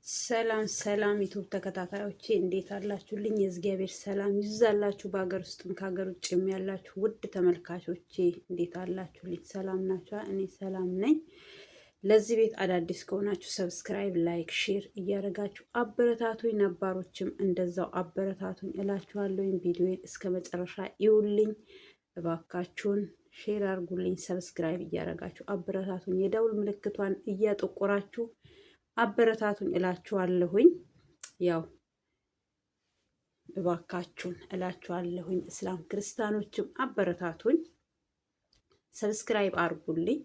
ሰላም ሰላም ዩቱብ ተከታታዮቼ እንዴት አላችሁልኝ? የእግዚአብሔር ሰላም ይዛላችሁ። በሀገር ውስጥም ከሀገር ውጭም ያላችሁ ውድ ተመልካቾቼ እንዴት አላችሁልኝ? ሰላም ናችሁ? እኔ ሰላም ነኝ። ለዚህ ቤት አዳዲስ ከሆናችሁ ሰብስክራይብ፣ ላይክ፣ ሼር እያደረጋችሁ አበረታቱኝ። ነባሮችም እንደዛው አበረታቱኝ እላችኋለሁኝ። ቪዲዮን እስከ መጨረሻ ይውልኝ እባካችሁን። ሼር አድርጉልኝ፣ ሰብስክራይብ እያደረጋችሁ አበረታቱኝ። የደውል ምልክቷን እያጠቆራችሁ አበረታቱኝ እላችኋለሁኝ። ያው እባካችሁን እላችኋለሁኝ። እስላም ክርስቲያኖችም አበረታቱኝ፣ ሰብስክራይብ አድርጉልኝ።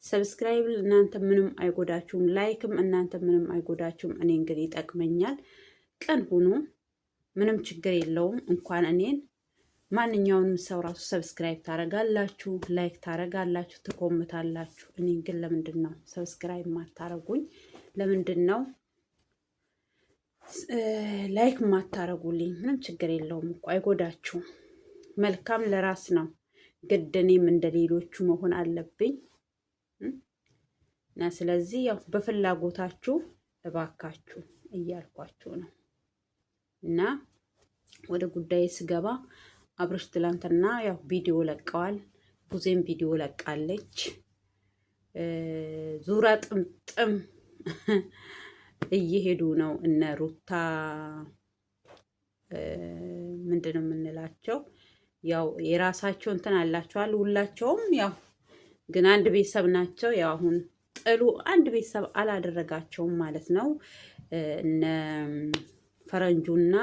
ሰብስክራይብ እናንተ ምንም አይጎዳችሁም፣ ላይክም እናንተ ምንም አይጎዳችሁም። እኔ እንግዲህ ይጠቅመኛል። ቀን ሁኑ፣ ምንም ችግር የለውም። እንኳን እኔን ማንኛውንም ሰው ራሱ ሰብስክራይብ ታረጋላችሁ፣ ላይክ ታረጋላችሁ፣ ትኮምታላችሁ። እኔን ግን ለምንድን ነው ሰብስክራይብ ማታረጉኝ? ለምንድን ነው ላይክ ማታረጉልኝ? ምንም ችግር የለውም እኮ አይጎዳችሁም። መልካም ለራስ ነው። ግድ እኔም እንደ ሌሎቹ መሆን አለብኝ እና ስለዚህ ያው በፍላጎታችሁ እባካችሁ እያልኳችሁ ነው። እና ወደ ጉዳይ ስገባ አብርሽ ትላንትና ያው ቪዲዮ ለቀዋል። ቡዜም ቪዲዮ ለቃለች። ዙራ ጥምጥም እየሄዱ ነው። እነ ሩታ ምንድን ነው የምንላቸው? ያው የራሳቸው እንትን አላቸዋል። ሁላቸውም ያው ግን አንድ ቤተሰብ ናቸው። ያው አሁን ጥሉ አንድ ቤተሰብ አላደረጋቸውም ማለት ነው። እነ ፈረንጁና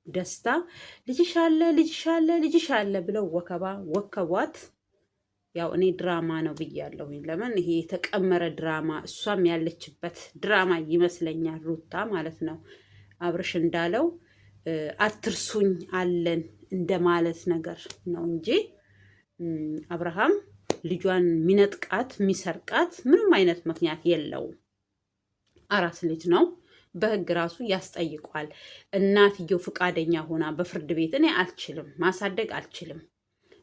ደስታ ልጅሽ አለ ልጅሽ አለ ልጅሽ አለ ብለው ወከቧት። ያው እኔ ድራማ ነው ብያለሁኝ። ለምን ይሄ የተቀመረ ድራማ፣ እሷም ያለችበት ድራማ ይመስለኛል። ሩታ ማለት ነው። አብርሽ እንዳለው አትርሱኝ አለን እንደማለት ነገር ነው እንጂ አብርሃም ልጇን ሚነጥቃት ሚሰርቃት ምንም አይነት ምክንያት የለውም። አራስ ልጅ ነው። በህግ ራሱ ያስጠይቋል። እናትየው ፍቃደኛ ሆና በፍርድ ቤት እኔ አልችልም ማሳደግ አልችልም፣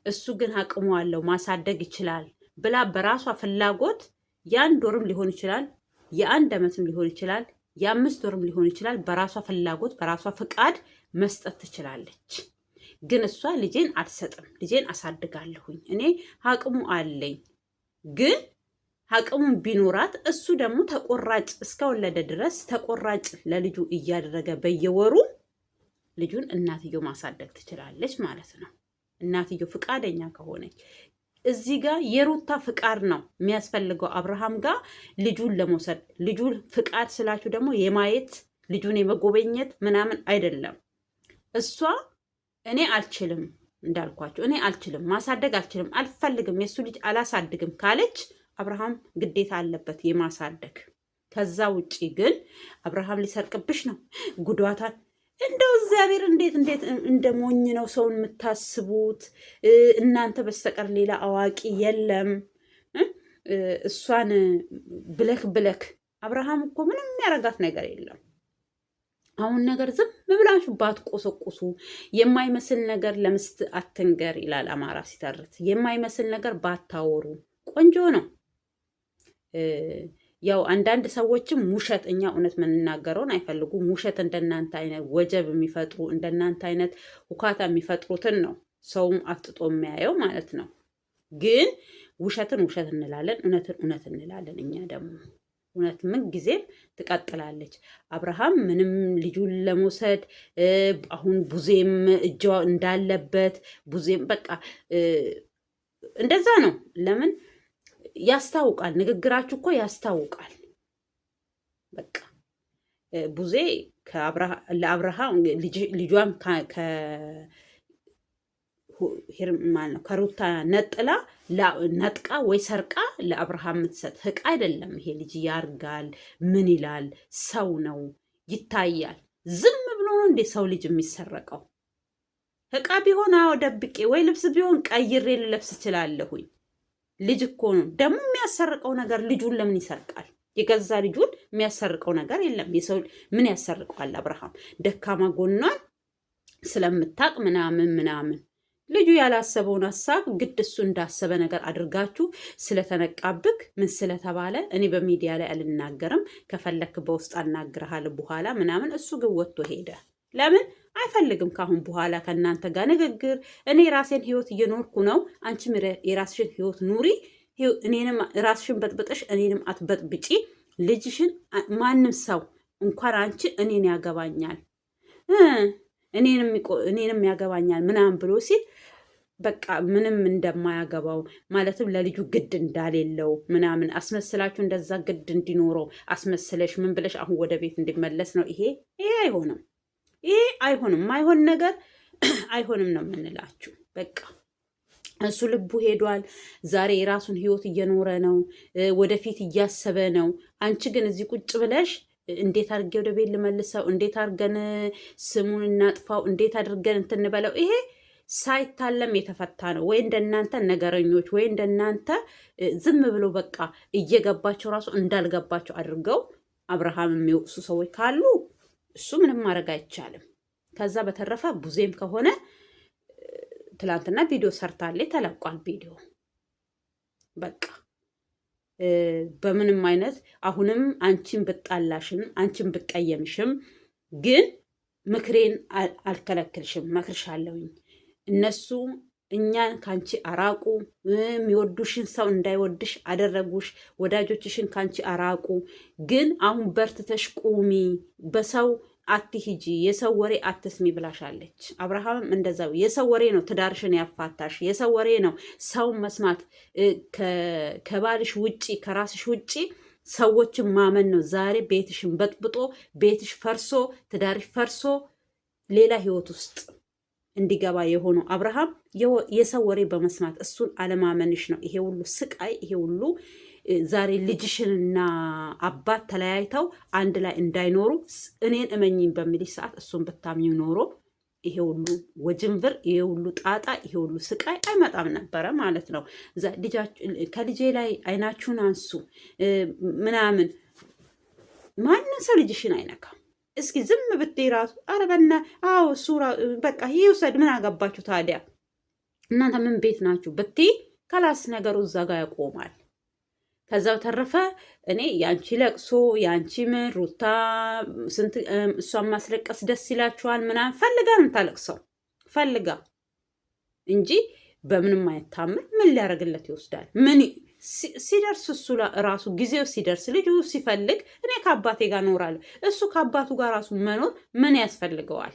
እሱ ግን አቅሙ አለው ማሳደግ ይችላል ብላ በራሷ ፍላጎት የአንድ ወርም ሊሆን ይችላል፣ የአንድ ዓመትም ሊሆን ይችላል፣ የ5 ወርም ሊሆን ይችላል። በራሷ ፍላጎት በራሷ ፍቃድ መስጠት ትችላለች። ግን እሷ ልጄን አልሰጥም፣ ልጄን አሳድጋለሁኝ፣ እኔ አቅሙ አለኝ። ግን አቅሙን ቢኖራት እሱ ደግሞ ተቆራጭ እስከወለደ ድረስ ተቆራጭ ለልጁ እያደረገ በየወሩ ልጁን እናትየው ማሳደግ ትችላለች ማለት ነው። እናትየው ፍቃደኛ ከሆነች። እዚህ ጋር የሩታ ፍቃድ ነው የሚያስፈልገው አብርሃም ጋር ልጁን ለመውሰድ። ልጁን ፍቃድ ስላችሁ ደግሞ የማየት ልጁን የመጎበኘት ምናምን አይደለም። እሷ እኔ አልችልም እንዳልኳቸው እኔ አልችልም ማሳደግ አልችልም፣ አልፈልግም፣ የእሱ ልጅ አላሳድግም ካለች አብርሃም ግዴታ አለበት የማሳደግ። ከዛ ውጪ ግን አብርሃም ሊሰርቅብሽ ነው ጉዷታል። እንደው እግዚአብሔር እንዴት እንደ ሞኝ ነው ሰውን የምታስቡት? እናንተ በስተቀር ሌላ አዋቂ የለም። እሷን ብለክ አብርሃም እኮ ምንም ያረጋት ነገር የለም። አሁን ነገር ዝም ብላችሁ ባትቆሰቁሱ፣ የማይመስል ነገር ለምስት አትንገር ይላል አማራ ሲተርት። የማይመስል ነገር ባታወሩ ቆንጆ ነው። ያው አንዳንድ ሰዎችም ውሸት፣ እኛ እውነት የምንናገረውን አይፈልጉም። ውሸት እንደናንተ አይነት ወጀብ የሚፈጥሩ እንደናንተ አይነት ሁካታ የሚፈጥሩትን ነው ሰውም አፍጥጦ የሚያየው ማለት ነው። ግን ውሸትን ውሸት እንላለን፣ እውነትን እውነት እንላለን። እኛ ደግሞ እውነት ምን ጊዜም ትቀጥላለች። አብርሃም ምንም ልጁን ለመውሰድ አሁን ቡዜም እጇ እንዳለበት ቡዜም በቃ እንደዛ ነው። ለምን ያስታውቃል፣ ንግግራችሁ እኮ ያስታውቃል። በቃ ቡዜ ለአብርሃም ልጇን ከሩታ ነጥቃ ወይ ሰርቃ ለአብርሃም የምትሰጥ ህቅ አይደለም። ይሄ ልጅ ያርጋል፣ ምን ይላል፣ ሰው ነው፣ ይታያል። ዝም ብሎ ነው እንዴ ሰው ልጅ የሚሰረቀው? ህቃ ቢሆን አዎ ደብቄ ወይ ልብስ ቢሆን ቀይሬ ልለብስ እችላለሁኝ። ልጅ እኮ ነው ደግሞ የሚያሰርቀው ነገር። ልጁን ለምን ይሰርቃል? የገዛ ልጁን የሚያሰርቀው ነገር የለም። የሰው ምን ያሰርቀዋል? አብርሃም ደካማ ጎኗን ስለምታቅ ምናምን ልጁ ያላሰበውን ሀሳብ ግድ እሱ እንዳሰበ ነገር አድርጋችሁ ስለተነቃብክ ምን ስለተባለ እኔ በሚዲያ ላይ አልናገርም፣ ከፈለክ በውስጥ አናግርሃል በኋላ ምናምን። እሱ ግን ወጥቶ ሄደ። ለምን አይፈልግም ካሁን በኋላ ከእናንተ ጋር ንግግር። እኔ የራሴን ህይወት እየኖርኩ ነው፣ አንቺም የራስሽን ህይወት ኑሪ። እኔንም ራስሽን በጥብጠሽ እኔንም አትበጥብጪ። ልጅሽን ማንም ሰው እንኳን አንቺ እኔን ያገባኛል እኔንም ያገባኛል ምናምን ብሎ ሲል በቃ ምንም እንደማያገባው ማለትም ለልጁ ግድ እንዳሌለው ምናምን አስመስላችሁ እንደዛ ግድ እንዲኖረው አስመስለሽ ምን ብለሽ አሁን ወደ ቤት እንዲመለስ ነው። ይሄ አይሆንም። ይሄ አይሆንም። ማይሆን ነገር አይሆንም ነው የምንላችሁ። በቃ እሱ ልቡ ሄዷል። ዛሬ የራሱን ህይወት እየኖረ ነው፣ ወደፊት እያሰበ ነው። አንቺ ግን እዚህ ቁጭ ብለሽ እንዴት አድርጌ ወደ ቤት ልመልሰው፣ እንዴት አድርገን ስሙን እናጥፋው፣ እንዴት አድርገን እንትንበለው። ይሄ ሳይታለም የተፈታ ነው። ወይ እንደናንተ ነገረኞች፣ ወይ እንደናንተ ዝም ብሎ በቃ እየገባቸው ራሱ እንዳልገባቸው አድርገው አብርሃም የሚወቅሱ ሰዎች ካሉ እሱ ምንም ማድረግ አይቻልም። ከዛ በተረፈ ቡዜም ከሆነ ትላንትና ቪዲዮ ሰርታለች፣ ተለቋል ቪዲዮ። በቃ በምንም አይነት አሁንም አንቺን ብጣላሽም አንቺን ብቀየምሽም ግን ምክሬን አልከለክልሽም፣ መክርሻለሁኝ። እነሱ እኛን ካንቺ አራቁ፣ የሚወዱሽን ሰው እንዳይወድሽ አደረጉሽ፣ ወዳጆችሽን ካንቺ አራቁ። ግን አሁን በርትተሽ ቁሚ፣ በሰው አትሂጂ፣ የሰው ወሬ አትስሚ ብላሻለች። አብርሃምም እንደዛው የሰው ወሬ ነው ትዳርሽን ያፋታሽ፣ የሰው ወሬ ነው ሰውን መስማት። ከባልሽ ውጪ ከራስሽ ውጪ ሰዎችን ማመን ነው ዛሬ ቤትሽን በጥብጦ ቤትሽ ፈርሶ ትዳርሽ ፈርሶ ሌላ ህይወት ውስጥ እንዲገባ የሆነው አብርሃም የሰው ወሬ በመስማት እሱን አለማመንሽ ነው ይሄ ሁሉ ስቃይ፣ ይሄ ሁሉ ዛሬ ልጅሽንና አባት ተለያይተው አንድ ላይ እንዳይኖሩ እኔን እመኝኝ በሚልሽ ሰዓት እሱን ብታምኝ ኖሮ ይሄ ሁሉ ወጅንብር፣ ይሄ ሁሉ ጣጣ፣ ይሄ ሁሉ ስቃይ አይመጣም ነበረ ማለት ነው። ከልጄ ላይ አይናችሁን አንሱ ምናምን። ማንም ሰው ልጅሽን አይነካም። እስኪ ዝም ብትይ ራሱ አረበና አዎ እሱ በቃ ይውሰድ፣ ምን አገባችሁ ታዲያ እናንተ ምን ቤት ናችሁ ብትይ ከላስ ነገሩ እዛ ጋር ያቆማል። ከዛው ተረፈ እኔ ያንቺ ለቅሶ ያንቺ ምን ሩታ ስንት እሷን ማስለቀስ ደስ ይላችኋል ምናምን ፈልጋ ነው የምታለቅሰው ፈልጋ እንጂ በምንም አይታመን። ምን ሊያደርግለት ይወስዳል? ምን ሲደርስ እሱ ራሱ ጊዜው ሲደርስ ልጁ ሲፈልግ እኔ ከአባቴ ጋር እኖራለሁ። እሱ ከአባቱ ጋር ራሱ መኖር ምን ያስፈልገዋል?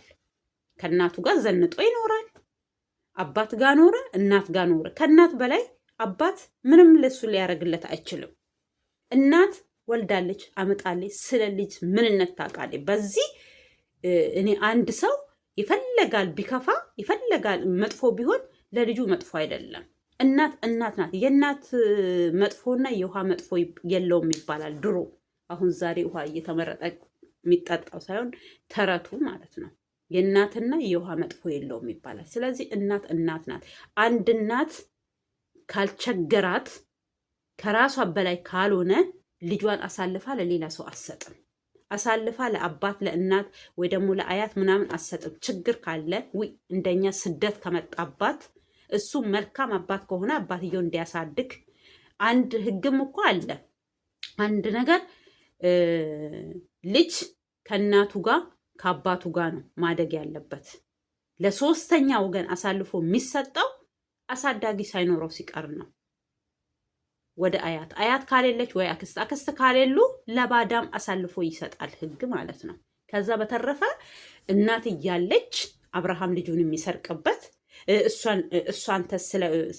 ከእናቱ ጋር ዘንጦ ይኖራል። አባት ጋር ኖረ፣ እናት ጋር ኖረ። ከእናት በላይ አባት ምንም ለሱ ሊያደርግለት አይችልም። እናት ወልዳለች፣ አመጣለች፣ ስለ ልጅ ምንነት ታውቃለች። በዚህ እኔ አንድ ሰው ይፈለጋል ቢከፋ ይፈለጋል መጥፎ ቢሆን ለልጁ መጥፎ አይደለም። እናት እናት ናት። የእናት መጥፎና የውሃ መጥፎ የለውም ይባላል ድሮ። አሁን ዛሬ ውሃ እየተመረጠ የሚጠጣው ሳይሆን ተረቱ ማለት ነው። የእናትና የውሃ መጥፎ የለውም ይባላል። ስለዚህ እናት እናት ናት። አንድ እናት ካልቸገራት ከራሷ በላይ ካልሆነ ልጇን አሳልፋ ለሌላ ሰው አትሰጥም። አሳልፋ ለአባት ለእናት ወይ ደግሞ ለአያት ምናምን አትሰጥም። ችግር ካለ እንደኛ ስደት ከመጣባት እሱ መልካም አባት ከሆነ አባትየው እንዲያሳድግ አንድ ህግም እኮ አለ። አንድ ነገር ልጅ ከእናቱ ጋር ከአባቱ ጋር ነው ማደግ ያለበት። ለሶስተኛ ወገን አሳልፎ የሚሰጠው አሳዳጊ ሳይኖረው ሲቀር ነው። ወደ አያት ካሌለች ወይ አክስት ካሌሉ ለባዳም አሳልፎ ይሰጣል ህግ ማለት ነው። ከዛ በተረፈ እናት እያለች አብርሃም ልጁን የሚሰርቅበት እሷንተ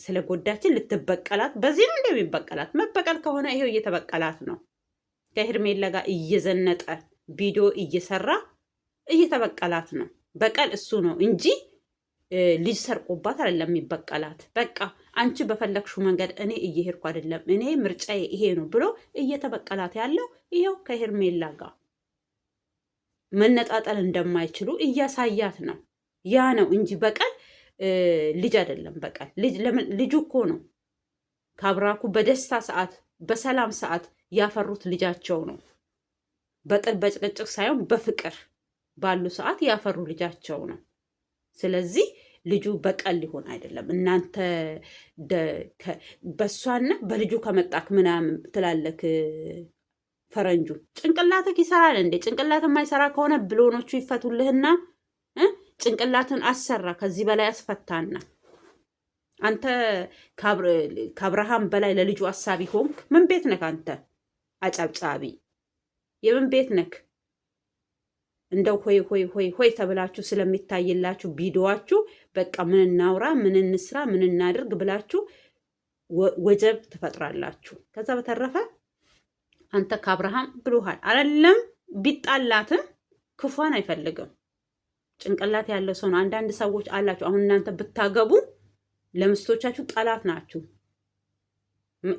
ስለጎዳችን ልትበቀላት በዚህ ነው እንደሚበቀላት። መበቀል ከሆነ ይሄው እየተበቀላት ነው። ከሄርሜላ ጋር እየዘነጠ ቪዲዮ እየሰራ እየተበቀላት ነው። በቀል እሱ ነው እንጂ ልጅ ሰርቆባት አይደለም የሚበቀላት። በቃ አንቺ በፈለግሽው መንገድ እኔ እየሄድኩ አይደለም እኔ ምርጫዬ ይሄ ነው ብሎ እየተበቀላት ያለው ይሄው ከሄርሜላ ጋር መነጣጠል እንደማይችሉ እያሳያት ነው። ያ ነው እንጂ በቀል ልጅ አይደለም። በቀል ልጁ እኮ ነው። ከአብራኩ በደስታ ሰዓት በሰላም ሰዓት ያፈሩት ልጃቸው ነው። በጥል በጭቅጭቅ ሳይሆን በፍቅር ባሉ ሰዓት ያፈሩ ልጃቸው ነው። ስለዚህ ልጁ በቀል ሊሆን አይደለም። እናንተ በእሷና በልጁ ከመጣክ ምናምን ትላለክ። ፈረንጁ ጭንቅላትክ ይሰራል እንዴ? ጭንቅላት የማይሰራ ከሆነ ብሎኖቹ ይፈቱልህና ጭንቅላትን አሰራ። ከዚህ በላይ አስፈታና አንተ ከአብርሃም በላይ ለልጁ አሳቢ ሆንክ። ምን ቤት ነክ አንተ? አጨብጫቢ የምን ቤት ነክ? እንደው ሆይ ሆይ ሆይ ሆይ ተብላችሁ ስለሚታይላችሁ ቪዲዮዋችሁ በቃ ምን እናውራ፣ ምን እንስራ፣ ምን እናድርግ ብላችሁ ወጀብ ትፈጥራላችሁ። ከዛ በተረፈ አንተ ከአብርሃም ብሎሃል አይደለም? ቢጣላትም ክፏን አይፈልግም። ጭንቅላት ያለው ሰው ነው። አንዳንድ ሰዎች አላችሁ። አሁን እናንተ ብታገቡ ለምስቶቻችሁ ጠላት ናችሁ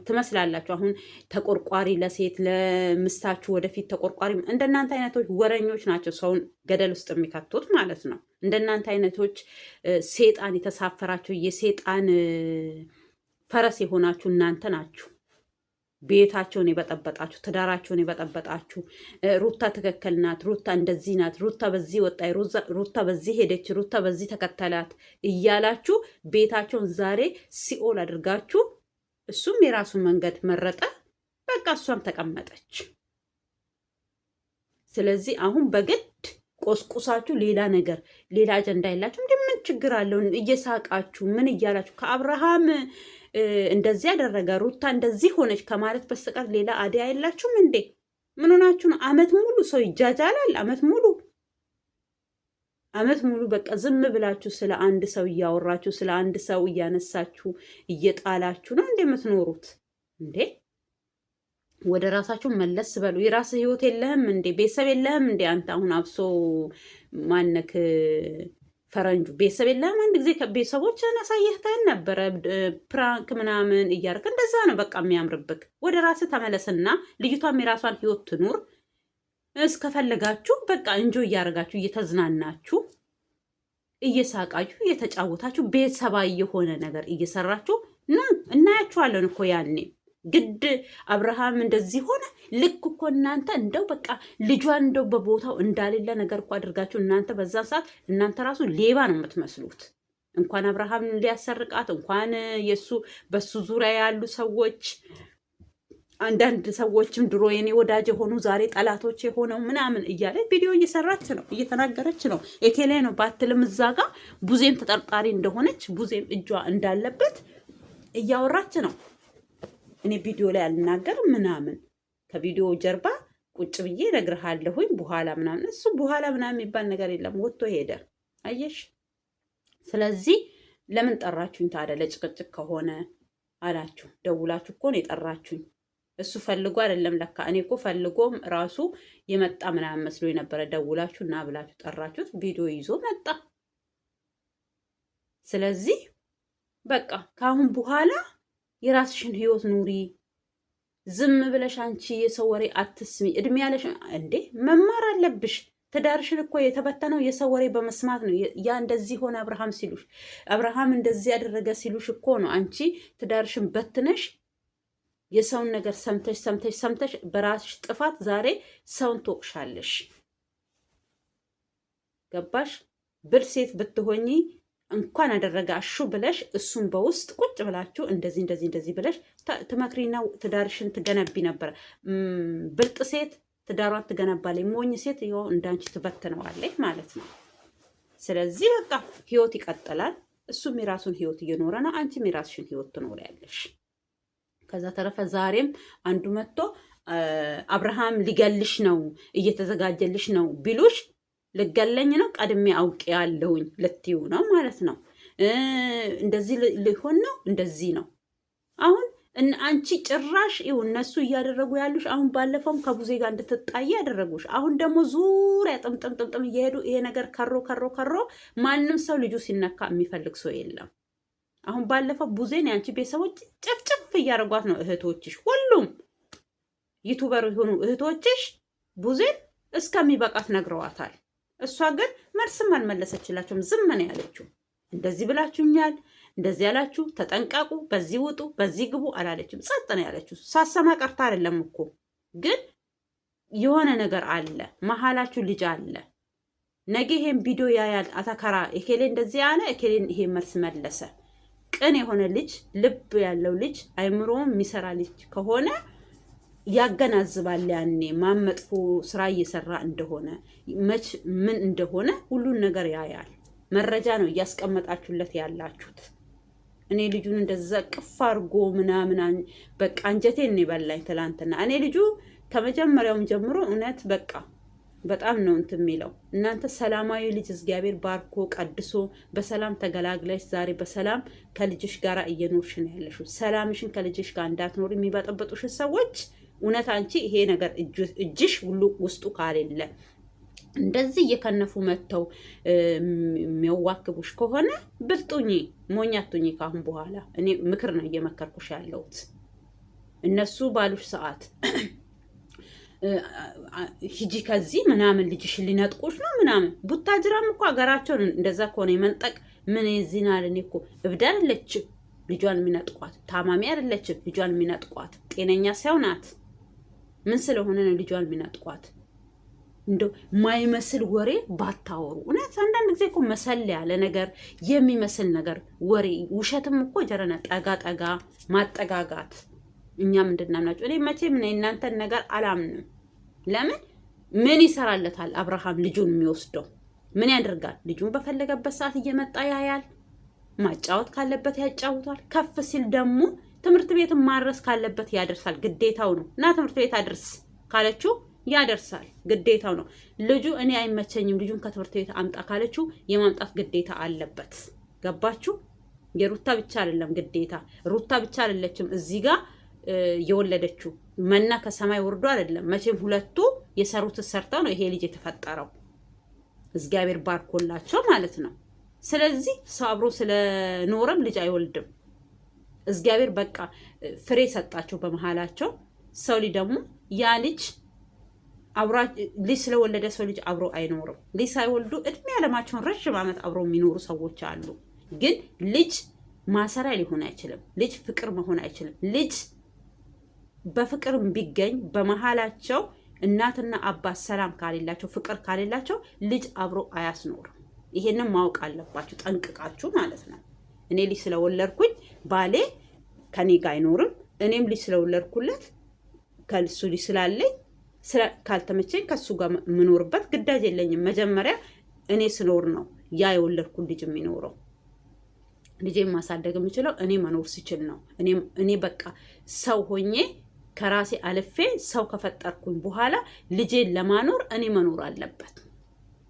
ትመስላላችሁ። አሁን ተቆርቋሪ ለሴት ለምስታችሁ ወደፊት ተቆርቋሪ እንደናንተ አይነቶች ወረኞች ናቸው ሰውን ገደል ውስጥ የሚከቱት ማለት ነው። እንደናንተ አይነቶች ሴጣን የተሳፈራችሁ የሴጣን ፈረስ የሆናችሁ እናንተ ናችሁ። ቤታቸውን የበጠበጣችሁ፣ ትዳራቸውን የበጠበጣችሁ። ሩታ ትክክል ናት፣ ሩታ እንደዚህ ናት፣ ሩታ በዚህ ወጣ፣ ሩታ በዚህ ሄደች፣ ሩታ በዚህ ተከተላት እያላችሁ ቤታቸውን ዛሬ ሲኦል አድርጋችሁ እሱም የራሱን መንገድ መረጠ። በቃ እሷም ተቀመጠች። ስለዚህ አሁን በግድ ቆስቁሳችሁ ሌላ ነገር ሌላ አጀንዳ የላችሁ። እንደ ምን ችግር አለው? እየሳቃችሁ ምን እያላችሁ ከአብርሃም እንደዚህ ያደረገ ሩታ እንደዚህ ሆነች ከማለት በስተቀር ሌላ አዲያ የላችሁም እንዴ? ምን ሆናችሁ ነው? አመት ሙሉ ሰው ይጃጃላል። አመት ሙሉ በቃ ዝም ብላችሁ ስለ አንድ ሰው እያወራችሁ ስለ አንድ ሰው እያነሳችሁ እየጣላችሁ ነው እንዴ የምትኖሩት እንዴ? ወደ ራሳችሁ መለስ በሉ። የራስህ ህይወት የለህም እንዴ? ቤተሰብ የለህም እንዴ? አንተ አሁን አብሶ ማነክ ፈረንጁ ቤተሰብ የለህም? አንድ ጊዜ ቤተሰቦችህን አሳየህተን ነበረ ፕራንክ ምናምን እያደረክ። እንደዛ ነው በቃ የሚያምርብክ። ወደ ራስህ ተመለስና ልጅቷም የራሷን ህይወት ትኑር። እስከፈለጋችሁ በቃ እንጆ እያደረጋችሁ እየተዝናናችሁ እየሳቃችሁ እየተጫወታችሁ ቤተሰባዊ የሆነ ነገር እየሰራችሁ እናያችኋለን እኮ ያኔ። ግድ አብርሃም እንደዚህ ሆነ ልክ እኮ እናንተ እንደው በቃ ልጇን እንደው በቦታው እንዳሌለ ነገር እኮ አድርጋችሁ እናንተ በዛ ሰዓት እናንተ ራሱ ሌባ ነው የምትመስሉት። እንኳን አብርሃም ሊያሰርቃት እንኳን በሱ ዙሪያ ያሉ ሰዎች አንዳንድ ሰዎችም ድሮ የኔ ወዳጅ የሆኑ ዛሬ ጠላቶች የሆነው ምናምን እያለ ቪዲዮ እየሰራች ነው፣ እየተናገረች ነው። ኤኬሌ ነው ባትልም እዛ ጋ ቡዜም ተጠርጣሪ እንደሆነች ቡዜም እጇ እንዳለበት እያወራች ነው። እኔ ቪዲዮ ላይ አልናገርም ምናምን ከቪዲዮ ጀርባ ቁጭ ብዬ እነግርሃለሁኝ በኋላ ምናምን። እሱ በኋላ ምናምን የሚባል ነገር የለም፣ ወጥቶ ሄደ። አየሽ። ስለዚህ ለምን ጠራችሁኝ ታዲያ? ለጭቅጭቅ ከሆነ አላችሁ ደውላችሁ እኮ ነው የጠራችሁኝ። እሱ ፈልጎ አይደለም ለካ። እኔ እኮ ፈልጎም ራሱ የመጣ ምናምን መስሎ የነበረ። ደውላችሁ እና ብላችሁ ጠራችሁት፣ ቪዲዮ ይዞ መጣ። ስለዚህ በቃ ከአሁን በኋላ የራስሽን ህይወት ኑሪ። ዝም ብለሽ አንቺ የሰው ወሬ አትስሚ። እድሜ ያለሽ እንዴ መማር አለብሽ። ትዳርሽን እኮ የተበተነው የሰው ወሬ በመስማት ነው። ያ እንደዚህ ሆነ አብርሃም ሲሉሽ፣ አብርሃም እንደዚህ ያደረገ ሲሉሽ እኮ ነው አንቺ ትዳርሽን በትነሽ የሰውን ነገር ሰምተሽ በራስሽ ጥፋት ዛሬ ሰውን ትወቅሻለሽ። ገባሽ? ብር ሴት ብትሆኚ እንኳን አደረገ አሹ ብለሽ እሱን በውስጥ ቁጭ ብላችሁ እንደዚህ ብለሽ ትመክሪና ትዳርሽን ትገነቢ ነበር። ብልጥ ሴት ትዳሯን ትገነባለች። ሞኝ ሴት ይኸው እንዳንቺ ትበትነዋለች ማለት ነው። ስለዚህ በቃ ህይወት ይቀጥላል። እሱም የራሱን ህይወት እየኖረ ነው፣ አንቺም የራስሽን ህይወት ትኖሪያለሽ። ከዛ ተረፈ ዛሬም አንዱ መጥቶ አብርሃም ሊገልሽ ነው እየተዘጋጀልሽ ነው ቢሉሽ ልገለኝ ነው ቀድሜ አውቄ ያለሁኝ ልትዩ ነው ማለት ነው። እንደዚህ ሊሆን ነው እንደዚህ ነው። አሁን አንቺ ጭራሽ ይኸው እነሱ እያደረጉ ያሉሽ አሁን ባለፈውም ከቡዜ ጋር እንድትጣይ ያደረጉሽ። አሁን ደግሞ ዙሪያ ጥምጥም እየሄዱ ይሄ ነገር ከሮ ማንም ሰው ልጁ ሲነካ የሚፈልግ ሰው የለም። አሁን ባለፈው ቡዜን የአንቺ ቤተሰቦች ጭፍጭፍ እያደረጓት ነው። እህቶችሽ ሁሉም ዩቱበር የሆኑ እህቶችሽ ቡዜን እስከሚበቃት ነግረዋታል። እሷ ግን መልስም አልመለሰችላቸውም። ዝም ነው ያለችው። እንደዚህ ብላችሁኛል፣ እንደዚህ ያላችሁ ተጠንቀቁ፣ በዚህ ውጡ፣ በዚህ ግቡ አላለችም። ጸጥ ነው ያለችው። ሳሰማ ቀርታ አይደለም እኮ ግን የሆነ ነገር አለ፣ መሀላችሁ ልጅ አለ። ነገ ይሄን ቪዲዮ ያያል። አተከራ እከሌ እንደዚህ ያለ እከሌ ይሄ መልስ መለሰ። ቅን የሆነ ልጅ ልብ ያለው ልጅ አይምሮ የሚሰራ ልጅ ከሆነ ያገናዝባል። ያኔ ማመጥፎ ስራ እየሰራ እንደሆነ መች ምን እንደሆነ ሁሉን ነገር ያያል። መረጃ ነው እያስቀመጣችሁለት ያላችሁት። እኔ ልጁን እንደዛ ቅፍ አድርጎ ምናምን በቃ አንጀቴን ነው ይበላኝ ትላንትና። እኔ ልጁ ከመጀመሪያውም ጀምሮ እውነት በቃ በጣም ነው እንትን የሚለው። እናንተ ሰላማዊ ልጅ እግዚአብሔር ባርኮ ቀድሶ በሰላም ተገላግለሽ ዛሬ በሰላም ከልጅሽ ጋር እየኖርሽ ነው ያለሽው። ሰላምሽን ከልጅሽ ጋር እንዳትኖር የሚበጠበጡሽ ሰዎች እውነት አንቺ ይሄ ነገር እጅሽ ሁሉ ውስጡ ካሌለ እንደዚህ እየከነፉ መጥተው የሚያዋክቡሽ ከሆነ ብልጡኝ ሞኛቱኝ። ካሁን በኋላ እኔ ምክር ነው እየመከርኩሽ ያለሁት። እነሱ ባሉሽ ሰዓት ሂጂ ከዚህ ምናምን ልጅሽን ሊነጥቁሽ ነው ምናምን። ቡታጅራም እኮ ሀገራቸውን እንደዛ ከሆነ የመንጠቅ ምን ዚናል። እኔ እኮ እብድ አይደለችም ልጇን የሚነጥቋት፣ ታማሚ አይደለችም ልጇን የሚነጥቋት፣ ጤነኛ ሰው ናት። ምን ስለሆነ ነው ልጇን የሚነጥቋት? እንደው ማይመስል ወሬ ባታወሩ። እውነት አንዳንድ ጊዜ እኮ መሰል ያለ ነገር የሚመስል ነገር ወሬ፣ ውሸትም እኮ ጀረነ ጠጋ ጠጋ ማጠጋጋት። እኛም እንድናምናቸው እኔ መቼም እናንተን ነገር አላምንም። ለምን ምን ይሰራለታል አብርሃም? ልጁን የሚወስደው ምን ያደርጋል? ልጁን በፈለገበት ሰዓት እየመጣ ያያል። ማጫወት ካለበት ያጫውታል። ከፍ ሲል ደግሞ ትምህርት ቤት ማድረስ ካለበት ያደርሳል። ግዴታው ነው። እና ትምህርት ቤት አድርስ ካለችው ያደርሳል። ግዴታው ነው። ልጁ እኔ አይመቸኝም ልጁን ከትምህርት ቤት አምጣ ካለችው የማምጣት ግዴታ አለበት። ገባችሁ? የሩታ ብቻ አይደለም ግዴታ። ሩታ ብቻ አይደለችም እዚህ ጋር የወለደችው። መና ከሰማይ ወርዶ አይደለም። መቼም ሁለቱ የሰሩት ሰርተው ነው ይሄ ልጅ የተፈጠረው። እግዚአብሔር ባርኮላቸው ማለት ነው። ስለዚህ ሰው አብሮ ስለኖረም ልጅ አይወልድም። እግዚአብሔር በቃ ፍሬ ሰጣቸው በመሃላቸው። ሰው ልጅ ደግሞ ያ ልጅ ልጅ ስለወለደ ሰው ልጅ አብሮ አይኖርም። ልጅ ሳይወልዱ እድሜ ያለማቸውን ረዥም ዓመት አብሮ የሚኖሩ ሰዎች አሉ። ግን ልጅ ማሰሪያ ሊሆን አይችልም። ልጅ ፍቅር መሆን አይችልም። ልጅ በፍቅርም ቢገኝ በመሃላቸው እናትና አባት ሰላም ካሌላቸው፣ ፍቅር ካሌላቸው ልጅ አብሮ አያስኖርም። ይሄንን ማወቅ አለባችሁ ጠንቅቃችሁ ማለት ነው። እኔ ልጅ ስለወለድኩኝ ባሌ ከኔ ጋር አይኖርም። እኔም ልጅ ስለወለድኩለት ከሱ ልጅ ስላለኝ ካልተመቸኝ ከሱ ጋር የምኖርበት ግዳጅ የለኝም። መጀመሪያ እኔ ስኖር ነው ያ የወለድኩት ልጅ የሚኖረው። ልጄን ማሳደግ የምችለው እኔ መኖር ሲችል ነው። እኔ በቃ ሰው ሆኜ ከራሴ አልፌ ሰው ከፈጠርኩኝ በኋላ ልጄን ለማኖር እኔ መኖር አለበት።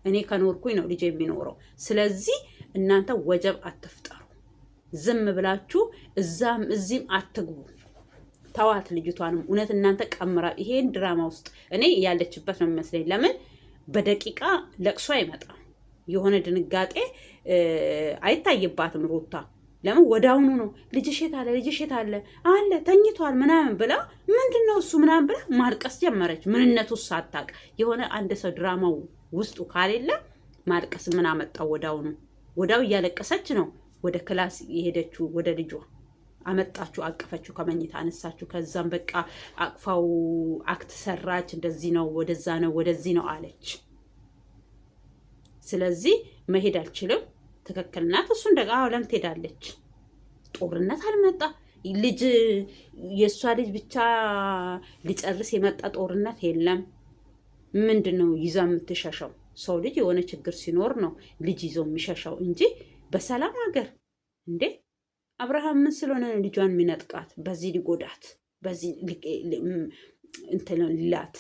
እኔ ከኖርኩኝ ነው ልጄ የሚኖረው። ስለዚህ እናንተ ወጀብ አትፍጠሩ። ዝም ብላችሁ እዛም እዚህም አትግቡ። ተዋት ልጅቷንም። እውነት እናንተ ቀምራ ይሄን ድራማ ውስጥ እኔ ያለችበት ነው የሚመስለኝ። ለምን በደቂቃ ለቅሶ አይመጣም። የሆነ ድንጋጤ አይታይባትም ሩታ። ለምን ወዳውኑ ነው ልጅሽ የት አለ ልጅሽ የት አለ አለ ተኝቷል ምናምን ብላ ምንድነው እሱ ምናምን ብላ ማልቀስ ጀመረች። ምንነቱ ሳታቅ የሆነ አንድ ሰው ድራማው ውስጡ ካሌለ ማልቀስ ምን አመጣው? ወዳውኑ ወዳው እያለቀሰች ነው ወደ ክላስ የሄደችው። ወደ ልጇ አመጣችሁ፣ አቀፈችው፣ ከመኝታ አነሳችሁ። ከዛም በቃ አቅፋው አክት ሰራች። እንደዚህ ነው ወደዛ ነው ወደዚህ ነው አለች። ስለዚህ መሄድ አልችልም። ትክክል ናት። እሱ እንደጋ ለምን ትሄዳለች? ጦርነት አልመጣ ልጅ የእሷ ልጅ ብቻ ሊጨርስ የመጣ ጦርነት የለም። ምንድን ነው ይዛ የምትሸሸው? ሰው ልጅ የሆነ ችግር ሲኖር ነው ልጅ ይዞ የሚሸሸው እንጂ በሰላም ሀገር እንዴ። አብርሃም ምን ስለሆነ ልጇን የሚነጥቃት? በዚህ ሊጎዳት፣ በዚህ እንትን ሊላት።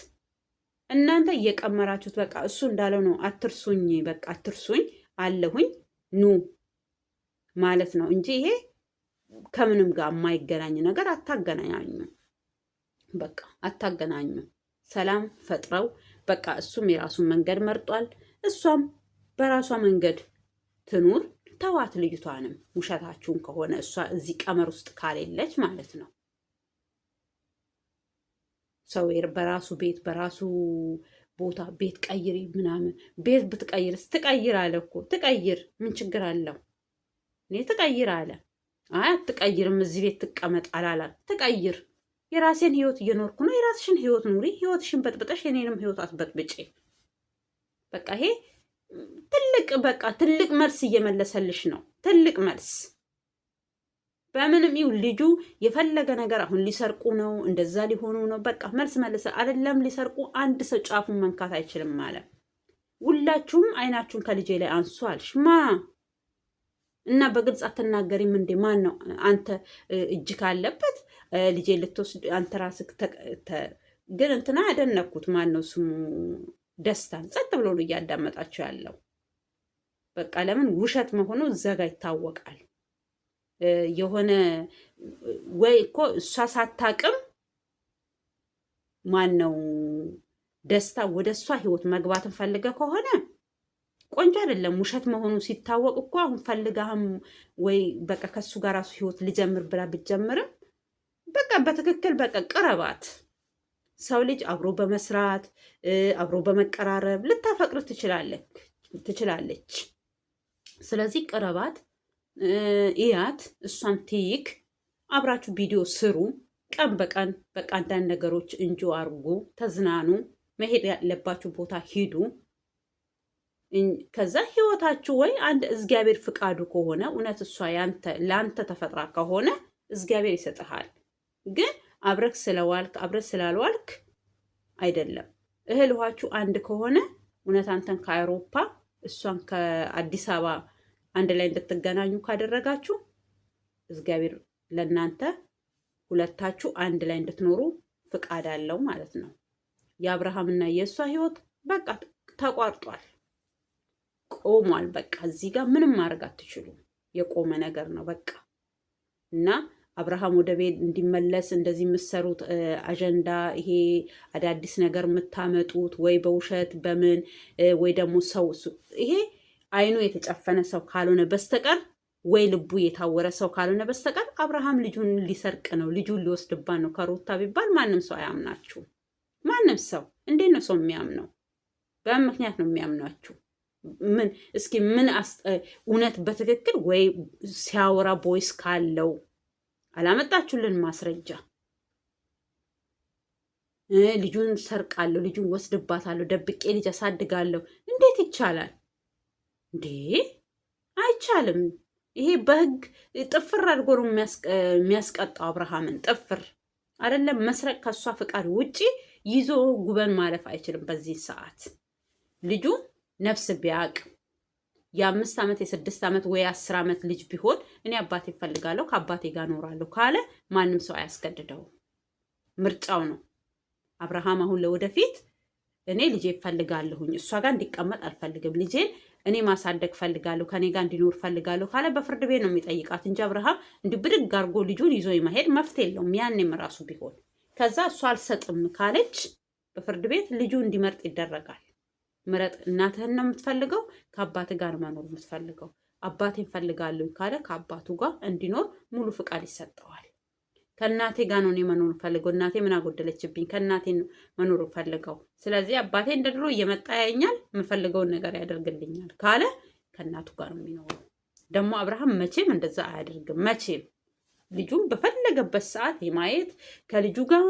እናንተ እየቀመራችሁት በቃ እሱ እንዳለው ነው። አትርሱኝ፣ በቃ አትርሱኝ አለሁኝ ኑ ማለት ነው እንጂ ይሄ ከምንም ጋር የማይገናኝ ነገር አታገናኙ። በቃ አታገናኙ። ሰላም ፈጥረው በቃ እሱም የራሱን መንገድ መርጧል፣ እሷም በራሷ መንገድ ትኑር። ተዋት ልጅቷንም። ውሸታችሁን ከሆነ እሷ እዚህ ቀመር ውስጥ ካሌለች ማለት ነው። ሰው በራሱ ቤት በራሱ ቦታ ቤት ቀይሪ ምናምን። ቤት ብትቀይርስ? ትቀይር አለ እኮ ትቀይር። ምን ችግር አለው? እኔ ትቀይር አለ። አይ አትቀይርም፣ እዚህ ቤት ትቀመጥ አላላል። ትቀይር። የራሴን ህይወት እየኖርኩ ነው። የራስሽን ህይወት ኑሪ። ህይወትሽን በጥብጠሽ የኔንም ህይወት አትበጥብጪ። በቃ ይሄ ትልቅ በቃ ትልቅ መልስ እየመለሰልሽ ነው። ትልቅ መልስ በምንም ይሁን ልጁ የፈለገ ነገር አሁን ሊሰርቁ ነው፣ እንደዛ ሊሆኑ ነው። በቃ መልስ መልሰ አይደለም ሊሰርቁ አንድ ሰው ጫፉን መንካት አይችልም ማለት። ሁላችሁም አይናችሁን ከልጄ ላይ አንሱ አልሽ ማ እና በግልጽ አትናገሪም እንዴ? ማን ነው አንተ እጅ ካለበት ልጄ ልትወስድ አንተ ራስህ ግን እንትና ያደነኩት ማን ነው ስሙ? ደስታን ጸጥ ብሎ ነው እያዳመጣቸው ያለው። በቃ ለምን ውሸት መሆኑ እዛ ጋ ይታወቃል። የሆነ ወይ እኮ እሷ ሳታቅም ማን ነው ደስታ ወደ እሷ ህይወት መግባትን ፈልገ ከሆነ ቆንጆ አይደለም። ውሸት መሆኑ ሲታወቅ እኮ አሁን ፈልጋህም ወይ በቃ ከሱ ጋር ራሱ ህይወት ልጀምር ብላ ብትጀምርም በቃ በትክክል በቃ ቅረባት። ሰው ልጅ አብሮ በመስራት አብሮ በመቀራረብ ልታፈቅር ትችላለች። ስለዚህ ቅረባት፣ እያት፣ እሷን ትይክ፣ አብራችሁ ቪዲዮ ስሩ። ቀን በቀን በቃ አንዳንድ ነገሮች እንጆ አርጉ፣ ተዝናኑ፣ መሄድ ያለባችሁ ቦታ ሂዱ። ከዛ ህይወታችሁ ወይ አንድ እግዚአብሔር ፍቃዱ ከሆነ እውነት እሷ ለአንተ ተፈጥራ ከሆነ እግዚአብሔር ይሰጥሃል። ግን አብረክ ስለዋልክ አብረክ ስላልዋልክ አይደለም። እህል ውሃችሁ አንድ ከሆነ እውነት አንተን ከአውሮፓ እሷን ከአዲስ አበባ አንድ ላይ እንድትገናኙ ካደረጋችሁ እግዚአብሔር ለእናንተ ሁለታችሁ አንድ ላይ እንድትኖሩ ፍቃድ አለው ማለት ነው። የአብርሃምና የእሷ ህይወት በቃ ተቋርጧል፣ ቆሟል። በቃ እዚህ ጋር ምንም ማድረግ አትችሉም። የቆመ ነገር ነው በቃ። እና አብርሃም ወደ ቤት እንዲመለስ እንደዚህ የምትሰሩት አጀንዳ፣ ይሄ አዳዲስ ነገር የምታመጡት ወይ በውሸት በምን ወይ ደግሞ ሰው ይሄ አይኑ የተጨፈነ ሰው ካልሆነ በስተቀር ወይ ልቡ የታወረ ሰው ካልሆነ በስተቀር አብርሃም ልጁን ሊሰርቅ ነው፣ ልጁን ሊወስድባት ነው ከሩታ ቢባል ማንም ሰው አያምናችሁ። ማንም ሰው እንዴት ነው ሰው የሚያምነው? በምን ምክንያት ነው የሚያምናችሁ? ምን እስኪ ምን እውነት በትክክል ወይ ሲያወራ ቦይስ ካለው አላመጣችሁልን ማስረጃ። ልጁን ሰርቃለሁ፣ ልጁን ወስድባታለሁ፣ ደብቄ ልጅ አሳድጋለሁ እንዴት ይቻላል እንዴ? አይቻልም። ይሄ በህግ ጥፍር አድርጎ ነው የሚያስቀጣው አብርሃምን። ጥፍር አይደለም መስረቅ ከእሷ ፍቃድ ውጪ ይዞ ጉበን ማለፍ አይችልም። በዚህ ሰዓት ልጁ ነፍስ ቢያቅ የ5 ዓመት የ6 ዓመት ወይ 10 ዓመት ልጅ ቢሆን እኔ አባቴ እፈልጋለሁ ከአባቴ ጋር እኖራለሁ ካለ ማንም ሰው አያስገድደው፣ ምርጫው ነው። አብርሃም አሁን ለወደፊት እኔ ልጄ እፈልጋለሁኝ እሷ ጋር እንዲቀመጥ አልፈልግም፣ ልጄን እኔ ማሳደግ ፈልጋለሁ፣ ከኔ ጋር እንዲኖር ፈልጋለሁ ካለ በፍርድ ቤት ነው የሚጠይቃት እንጂ አብርሃም እንዲህ ብድግ አድርጎ ልጁን ይዞ የመሄድ መፍትሄ የለውም። ያኔም ራሱ ቢሆን ከዛ እሷ አልሰጥም ካለች በፍርድ ቤት ልጁ እንዲመርጥ ይደረጋል። ምረጥ። እናትህን ነው የምትፈልገው? ከአባት ጋር መኖር የምትፈልገው? አባቴን ፈልጋለሁ ካለ ከአባቱ ጋር እንዲኖር ሙሉ ፍቃድ ይሰጠዋል። ከእናቴ ጋር ነው እኔ መኖር ፈልገው፣ እናቴ ምን አጎደለችብኝ? ከእናቴ መኖር ፈልገው። ስለዚህ አባቴ እንደ ድሮ እየመጣ ያየኛል፣ የምፈልገውን ነገር ያደርግልኛል ካለ ከእናቱ ጋር ነው የሚኖረው። ደግሞ አብርሃም መቼም እንደዛ አያደርግም። መቼም ልጁን በፈለገበት ሰዓት የማየት ከልጁ ጋር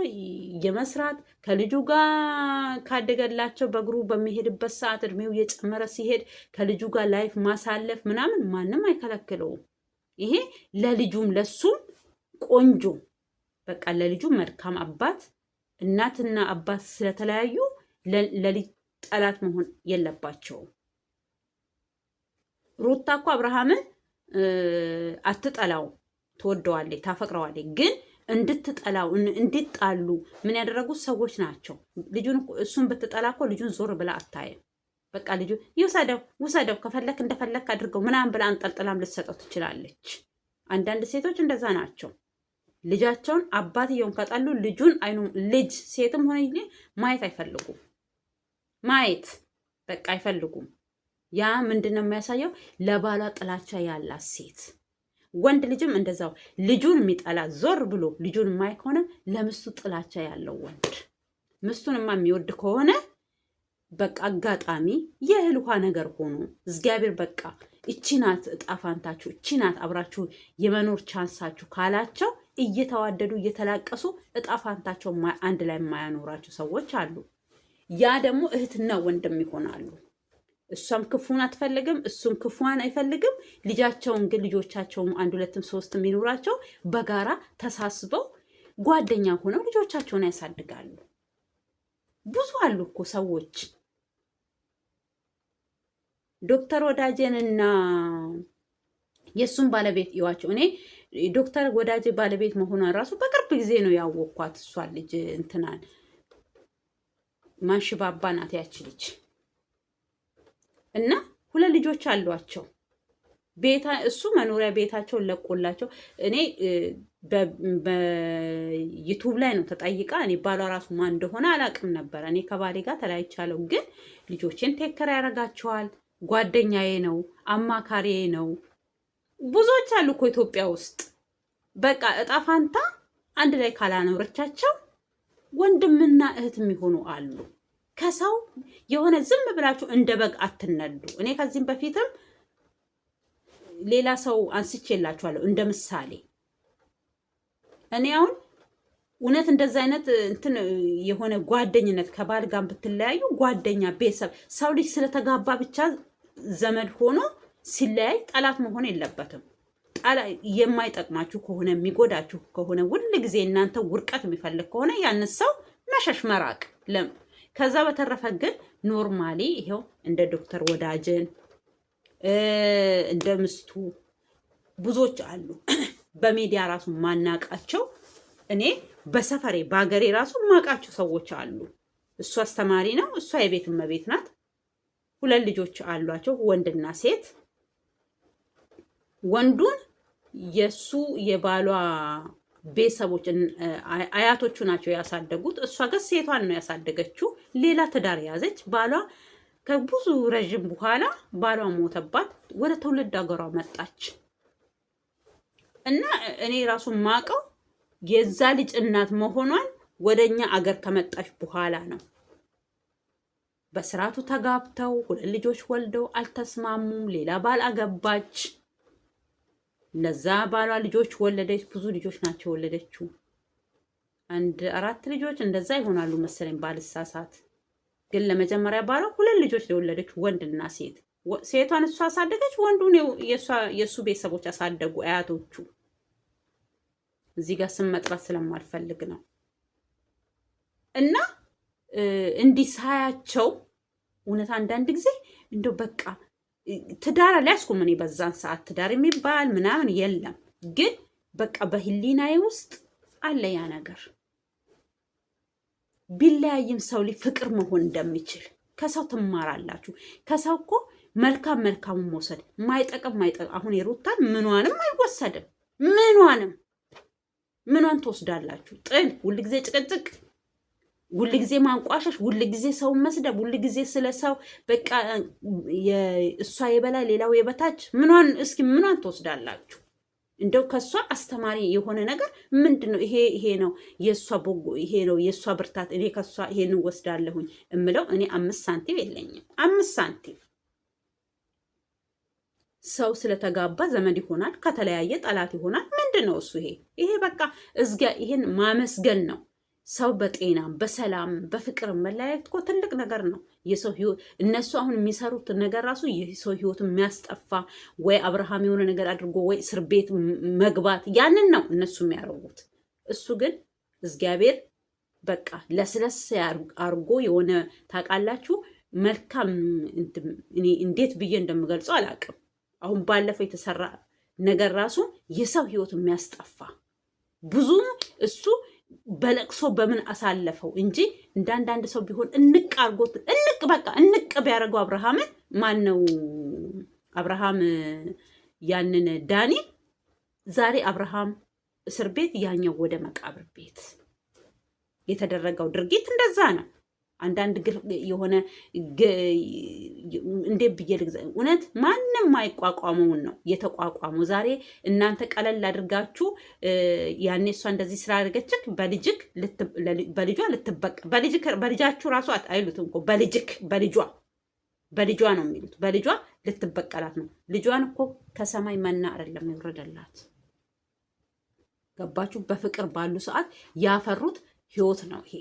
የመስራት ከልጁ ጋር ካደገላቸው በእግሩ በሚሄድበት ሰዓት እድሜው እየጨመረ ሲሄድ ከልጁ ጋር ላይፍ ማሳለፍ ምናምን ማንም አይከለክለውም። ይሄ ለልጁም ለሱም ቆንጆ በቃ ለልጁ መልካም አባት። እናትና አባት ስለተለያዩ ለልጅ ጠላት መሆን የለባቸውም። ሩታ እኮ አብርሃምን አትጠላውም፣ ትወደዋለች፣ ታፈቅረዋለች። ግን እንድትጠላው እንድጣሉ ምን ያደረጉት ሰዎች ናቸው። ልጁን እሱን ብትጠላ እኮ ልጁን ዞር ብላ አታየም። በቃ ልጁ ውሰደው ከፈለክ እንደፈለክ አድርገው ምናምን ብላ አንጠልጥላም ልትሰጠው ትችላለች። አንዳንድ ሴቶች እንደዛ ናቸው። ልጃቸውን አባትየውን ከጠሉ ልጁን ልጅ ሴትም ሆነ ማየት አይፈልጉም። ማየት በቃ አይፈልጉም። ያ ምንድን ነው የሚያሳየው? ለባሏ ጥላቻ ያላት ሴት። ወንድ ልጅም እንደዛው ልጁን የሚጠላ ዞር ብሎ ልጁን የማይ ከሆነ ለምስቱ ጥላቻ ያለው ወንድ። ምስቱንማ የሚወድ ከሆነ በቃ አጋጣሚ የእህል ውሃ ነገር ሆኖ እግዚአብሔር በቃ እቺ ናት እጣ ፋንታችሁ፣ እቺ ናት አብራችሁ የመኖር ቻንሳችሁ ካላቸው እየተዋደዱ እየተላቀሱ እጣ ፋንታቸው አንድ ላይ የማያኖራቸው ሰዎች አሉ። ያ ደግሞ እህትና ወንድም ይሆናሉ። እሷም ክፉን አትፈልግም፣ እሱም ክፉን አይፈልግም። ልጃቸውን ግን ልጆቻቸውም አንድ ሁለትም ሶስትም የሚኖራቸው በጋራ ተሳስበው ጓደኛ ሆነው ልጆቻቸውን ያሳድጋሉ። ብዙ አሉ እኮ ሰዎች ዶክተር ወዳጄንና የእሱን ባለቤት ይዋቸው። እኔ ዶክተር ወዳጄ ባለቤት መሆኗን ራሱ በቅርብ ጊዜ ነው ያወቅኳት። እሷን ልጅ እንትናን ማንሽባባ ናት ያች ልጅ እና ሁለት ልጆች አሏቸው። እሱ መኖሪያ ቤታቸውን ለቆላቸው እኔ በዩቱብ ላይ ነው ተጠይቃ። እኔ ባሏ ራሱ ማን እንደሆነ አላውቅም ነበር። እኔ ከባሌ ጋር ተለያይቻለሁ፣ ግን ልጆችን ቴከር ያደርጋቸዋል። ጓደኛዬ ነው፣ አማካሪዬ ነው። ብዙዎች አሉ እኮ ኢትዮጵያ ውስጥ በቃ እጣ ፋንታ አንድ ላይ ካላኖረቻቸው ወንድምና እህት የሚሆኑ አሉ። ከሰው የሆነ ዝም ብላችሁ እንደ በግ አትነዱ። እኔ ከዚህም በፊትም ሌላ ሰው አንስቼላችኋለሁ እንደ ምሳሌ። እኔ አሁን እውነት እንደዛ አይነት እንትን የሆነ ጓደኝነት ከባል ጋር ብትለያዩ ጓደኛ፣ ቤተሰብ፣ ሰው ልጅ ስለተጋባ ብቻ ዘመድ ሆኖ ሲለያይ ጠላት መሆን የለበትም። የማይጠቅማችሁ ከሆነ የሚጎዳችሁ ከሆነ ሁል ጊዜ እናንተ ውርቀት የሚፈልግ ከሆነ ያን ሰው መሸሽ መራቅ። ከዛ በተረፈ ግን ኖርማሊ ይሄው እንደ ዶክተር ወዳጅን እንደ ምስቱ ብዙዎች አሉ በሚዲያ ራሱ ማናቃቸው። እኔ በሰፈሬ በሀገሬ ራሱ ማቃቸው ሰዎች አሉ። እሱ አስተማሪ ነው፣ እሷ የቤት እመቤት ናት። ሁለት ልጆች አሏቸው፣ ወንድና ሴት። ወንዱን የሱ የባሏ ቤተሰቦች አያቶቹ ናቸው ያሳደጉት። እሷ ግን ሴቷን ነው ያሳደገችው። ሌላ ትዳር ያዘች። ባሏ ከብዙ ረዥም በኋላ ባሏ ሞተባት። ወደ ትውልድ ሀገሯ መጣች እና እኔ ራሱ ማቀው የዛ ልጅ እናት መሆኗን ወደኛ አገር ከመጣች በኋላ ነው። በስርዓቱ ተጋብተው ሁለት ልጆች ወልደው አልተስማሙም። ሌላ ባል አገባች። ለዛ ባሏ ልጆች ወለደች። ብዙ ልጆች ናቸው ወለደችው። 4 ልጆች እንደዛ ይሆናሉ መሰለኝ ባልሳሳት። ግን ለመጀመሪያ ባሏ ሁለት ልጆች የወለደች ወንድና ሴት። ሴቷን እሷ አሳደገች፣ ወንዱን የእሱ ቤተሰቦች አሳደጉ፣ አያቶቹ። እዚህ ጋር ስም መጥራት ስለማልፈልግ ነው። እና እንዲህ ሳያቸው እውነት አንዳንድ ጊዜ እንደው በቃ ትዳር አልያዝኩም እኔ በዛን ሰዓት። ትዳር የሚባል ምናምን የለም። ግን በቃ በህሊናዬ ውስጥ አለ ያ ነገር። ቢለያይም ሰው ላይ ፍቅር መሆን እንደሚችል ከሰው ትማራላችሁ። ከሰው እኮ መልካም መልካሙን መውሰድ ማይጠቅም አሁን የሩታን ምኗንም አይወሰድም። ምኗን ትወስዳላችሁ? ጥል፣ ሁልጊዜ ጭቅጭቅ፣ ሁልጊዜ ማንቋሸሽ፣ ሁልጊዜ ሰውን መስደብ፣ ሁልጊዜ ስለ ሰው በቃ እሷ የበላይ ሌላው የበታች። ምኗን ትወስዳላችሁ? እንደው ከሷ አስተማሪ የሆነ ነገር ምንድን ነው? ይሄ ነው የሷ ቦጎ፣ ይሄ ነው የሷ ብርታት። እኔ ከሷ ይሄን ወስዳለሁኝ እምለው እኔ 5 ሳንቲም የለኝም። 5 ሳንቲም። ሰው ስለተጋባ ዘመድ ይሆናል፣ ከተለያየ ጠላት ይሆናል። ምንድን ነው እሱ? ይሄ በቃ ይሄን ማመስገን ነው። ሰው በጤናም በሰላም በፍቅር መለያየት እኮ ትልቅ ነገር ነው። የሰው ህይወት እነሱ አሁን የሚሰሩት ነገር ራሱ የሰው ህይወት የሚያስጠፋ ወይ አብርሃም የሆነ ነገር አድርጎ ወይ እስር ቤት መግባት ያንን ነው እነሱ የሚያደርጉት። እሱ ግን እግዚአብሔር በቃ ለስለስ አርጎ የሆነ ታውቃላችሁ፣ መልካም እኔ እንዴት ብዬ እንደምገልጸው አላውቅም። አሁን ባለፈው የተሰራ ነገር ራሱ የሰው ህይወት የሚያስጠፋ ብዙ እሱ በለቅሶ በምን አሳለፈው እንጂ እንዳንዳንድ ሰው ቢሆን እንቅ አርጎት በቃ እንቅ ቢያደርገው አብርሃምን ማነው አብርሃም ያንን ዳኒ ዛሬ አብርሃም እስር ቤት ያኛው ወደ መቃብር ቤት የተደረገው ድርጊት እንደዛ ነው። አንዳንድ የሆነ እንዴት ብዬ ልግዛ፣ እውነት ማንም ማይቋቋመውን ነው የተቋቋመው። ዛሬ እናንተ ቀለል አድርጋችሁ ያኔ እሷ እንደዚህ ስላደረገችክ በልጇ ልትበቃ በልጃችሁ ራሱ አይሉትም እኮ በልጇ ነው የሚሉት። በልጇ ልትበቀላት ነው። ልጇን እኮ ከሰማይ መና አይደለም ይወረደላት። ገባችሁ? በፍቅር ባሉ ሰዓት ያፈሩት ህይወት ነው ይሄ።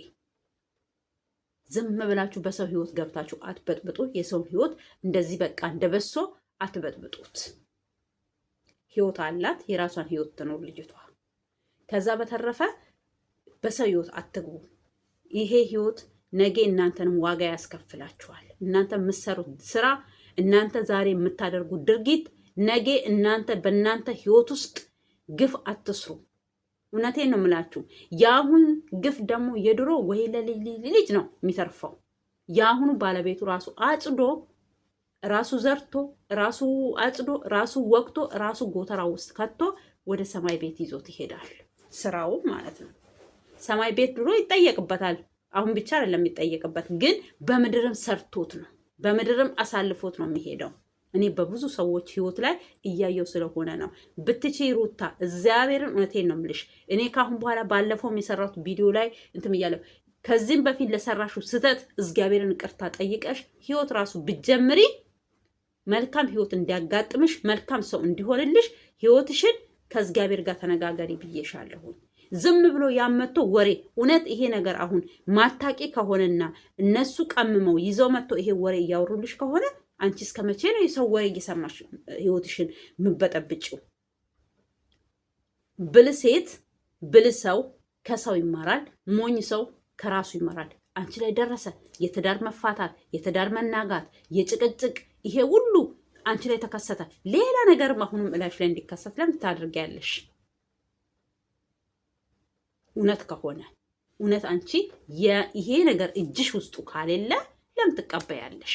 ዝም ብላችሁ በሰው ህይወት ገብታችሁ አትበጥብጡ። የሰው ህይወት እንደዚህ በቃ እንደበሶ አትበጥብጡት። ህይወት አላት፣ የራሷን ህይወት ትኖር ልጅቷ። ከዛ በተረፈ በሰው ህይወት አትግቡ። ይሄ ህይወት ነገ እናንተንም ዋጋ ያስከፍላችኋል። እናንተ የምትሰሩት ስራ፣ እናንተ ዛሬ የምታደርጉት ድርጊት ነገ እናንተ በእናንተ ህይወት ውስጥ ግፍ አትስሩ። እውነቴን ነው የምላችሁ። የአሁን ግፍ ደግሞ የድሮ ወይ ለልጅ ነው የሚተርፈው። የአሁኑ ባለቤቱ ራሱ አጭዶ ራሱ ዘርቶ ራሱ አጭዶ ራሱ ወቅቶ ራሱ ጎተራ ውስጥ ከቶ ወደ ሰማይ ቤት ይዞት ይሄዳል። ስራው ማለት ነው። ሰማይ ቤት ድሮ ይጠየቅበታል። አሁን ብቻ አይደለም የሚጠየቅበት፣ ግን በምድርም ሰርቶት ነው፣ በምድርም አሳልፎት ነው የሚሄደው። እኔ በብዙ ሰዎች ህይወት ላይ እያየው ስለሆነ ነው። ብትቺ ሩታ እግዚአብሔርን እውነቴን ነው የምልሽ። እኔ ካሁን በኋላ ባለፈውም የሰራሁት ቪዲዮ ላይ እንትም እያለሁ ከዚህም በፊት ለሰራሹ ስህተት እግዚአብሔርን ይቅርታ ጠይቀሽ ህይወት ራሱ ብትጀምሪ መልካም ህይወት እንዲያጋጥምሽ መልካም ሰው እንዲሆንልሽ ህይወትሽን ከእግዚአብሔር ጋር ተነጋገሪ ብዬሻለሁ። ዝም ብሎ ያመቶ ወሬ እውነት ይሄ ነገር አሁን ማታቂ ከሆነና እነሱ ቀምመው ይዘው መጥቶ ይሄ ወሬ እያወሩልሽ ከሆነ አንቺ እስከ መቼ ነው የሰው ወሬ እየሰማሽ ህይወትሽን ምበጠብጭው? ብልህ ሴት ብልህ ሰው ከሰው ይማራል፣ ሞኝ ሰው ከራሱ ይማራል። አንቺ ላይ ደረሰ የትዳር መፋታት፣ የትዳር መናጋት፣ የጭቅጭቅ ይሄ ሁሉ አንቺ ላይ ተከሰተ። ሌላ ነገርም አሁንም እላሽ ላይ እንዲከሰት ለምን ታደርጊያለሽ? እውነት ከሆነ እውነት አንቺ ይሄ ነገር እጅሽ ውስጡ ካሌለ ለምን ትቀበያለሽ?